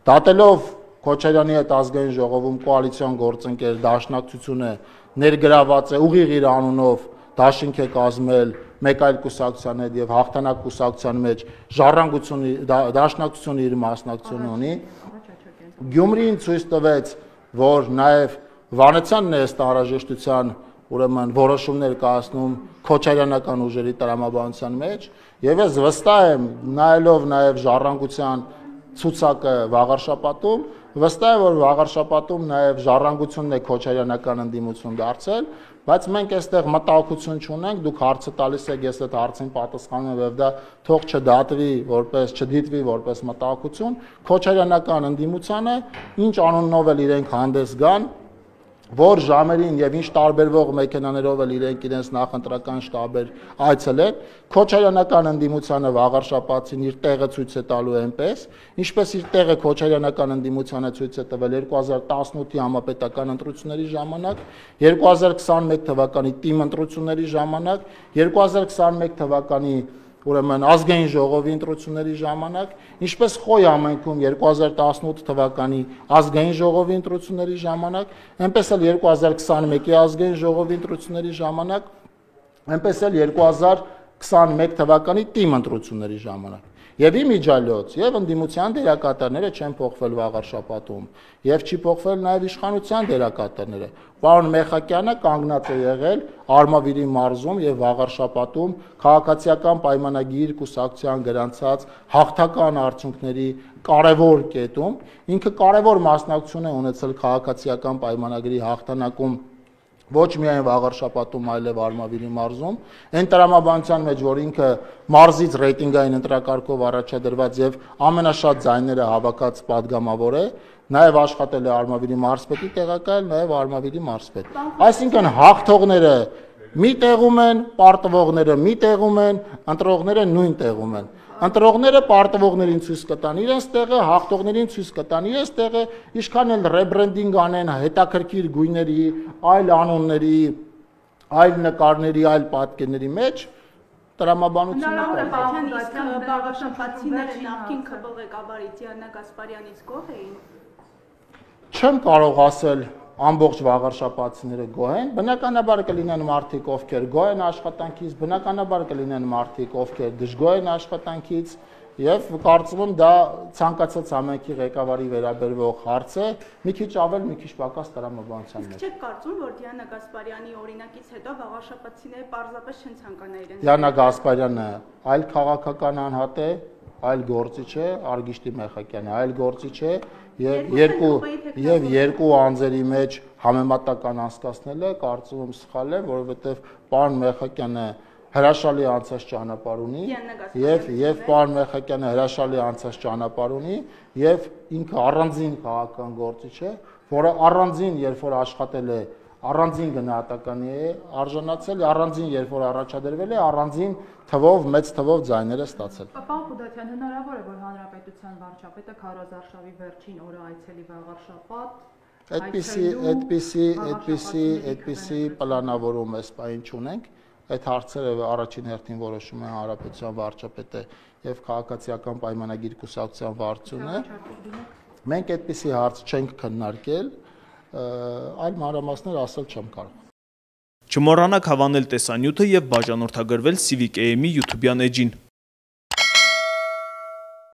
դատելով Քոչարյանի հետ ազգային ժողովում կոալիցիոն գործընկեր դաշնակցությունը ներգրաված է ուղիղ իր անունով դաշինք է կազմել մեկ այլ կուսակցության հետ եւ հաղթանակ կուսակցության մեջ դաշնակցությունը իր մասնակցությունը ունի։ Գյումրին ցույց տվեց, որ նաեւ Վանեցյանն է ըստ անհրաժեշտության ուրեմն որոշումներ կայացնում Քոչարյանական ուժերի տրամաբանության մեջ եւ ես վստահ եմ նայելով նաեւ ժառանգության ցուցակը վաղար շաբաթում վստահ եմ որ վաղար շաբաթում նաեւ ժառանգությունն է Քոչարյանական ընդդիմություն դարձել, բայց մենք այստեղ մտահոգություն չունենք, դուք հարցը տալիս եք, ես այդ հարցին պատասխանում եմ եւ դա թող չդիտվի որպես մտահոգություն, Քոչարյանական ընդդիմությանը ինչ անունով էլ իրենք հանդես գան, որ ժամերին եւ ինչ տարբերվող մեքենաներով էլ իրենց նախընտրական շտաբեր այցելեն, Քոչարյանական ընդդիմությանը վաղար շաբաթին իր տեղը ցույց է տալու այնպես, ինչպես իր տեղը Քոչարյանական ընդդիմությանը ցույց է տվել 2018-ի համապետական ընտրությունների ժամանակ, 2021 թվականի թիմ ընտրությունների ժամանակ, 2021 թվականի ուրեմն ազգային ժողովի ընտրությունների ժամանակ, ինչպես Խոյ համայնքում 2018 թվականի ազգային ժողովի ընտրությունների ժամանակ, այնպես էլ 2021-ի ազգային ժողովի ընտրությունների ժամանակ, այնպես էլ 2021 թվականի թիմ ընտրությունների ժամանակ։ Եվ իմիջիալոց եւ ընդդիմության դերակատարները չեն փոխվել վաղար շաբաթում եւ չի փոխվել նաեւ իշխանության դերակատարները։ Պարոն Մեխակյանը կանգնած է եղել Արմավիրի մարզում եւ վաղար շաբաթում քաղաքացիական պայմանագիր կուսակցության գրանցած հաղթական արդյունքների կարևոր կետում, ինքը կարևոր մասնակցություն է ունեցել քաղաքացիական պայմանագրի հաղթանակում ոչ միայն վաղար շաբաթում, այլև Արմավիրի մարզում, այն տրամաբանության մեջ, որ ինքը մարզից ռեյտինգային ընտրակարգով առաջադրված եւ ամենաշատ ձայները հավաքած падգամավոր է, նաեւ աշխատել է Արմավիրի մարզպետի տեղակալ, նաեւ Արմավիրի մարզպետ։ Այսինքն հաղթողները մի տեղում են, պարտվողները մի տեղում են, ընտրողները նույն տեղում են։ Ընտրողները պարտվողներին ցույց կտան իրենց տեղը, հաղթողներին ցույց կտան իրենց տեղը, ինչքան էլ ռեբրենդինգ անեն հետաքրքիր գույների, այլ անունների, այլ նկարների, այլ պատկերների մեջ, տրամաբանությունը Բաղաշապացիները նախկին ԿՊ ղեկավարի Դիանա Գասպարյանից գոհ էին։ Չեմ կարող ասել ամբողջ վաղար շաբաթիները գոհ են, բնականաբար կլինեն մարդիկ, ովքեր գոհ են աշխատանքից, բնականաբար կլինեն մարդիկ, ովքեր դժգոհ են աշխատանքից, եւ կարծում եմ դա ցանկացած համայնքի ղեկավարի վերաբերվող հարց է, մի քիչ ավել, մի քիչ պակաս տրամաբանության մեջ։ Չեք կարծում, որ Դիանա Գասպարյանի օրինակից հետո վաղաշաբաթիները պարզապես չեն ցանկանա իրեն։ Դիանա Գասպարյանը այլ քաղաքական անհատ է, այլ գործիչ է, Արգիշտի Մեխակյանը այլ գործիչ է, եւ երկու անձերի մեջ համեմատական անցկացնելը կարծում եմ սխալ է, որովհետեւ պարոն Մեխակյանը հրաշալի անցած ճանապարհ ունի եւ պարոն Մեխակյանը հրաշալի անցած ճանապարհ ունի եւ ինքը առանձին քաղաքական գործիչ է, որը առանձին երբ որ աշխատել է առանձին գնահատականի է արժանացել, առանձին երբ որ առաջադրվել է, առանձին թվով, մեծ թվով ձայներ է ստացել։ Պարոն Խուդատյան, հնարավոր է, որ հանրապետության վարչապետը քարոզարշավի վերջին օրը այցելի վաղար շաբաթ, այդպիսի պլանավորում էս պայն չունենք, այդ հարցերը առաջին հերթին որոշում է հանրապետության վարչապետը եւ քաղաքացիական պայմանագիր կուսակցության վարչությունը։ Մենք այդպիսի հարց չենք քննարկել, այլ մանրամասներ ասել չեմ կարող։ Չմոռանաք հավանել տեսանյութը եւ բաժանորդագրվել Civic AM-ի YouTube-յան էջին։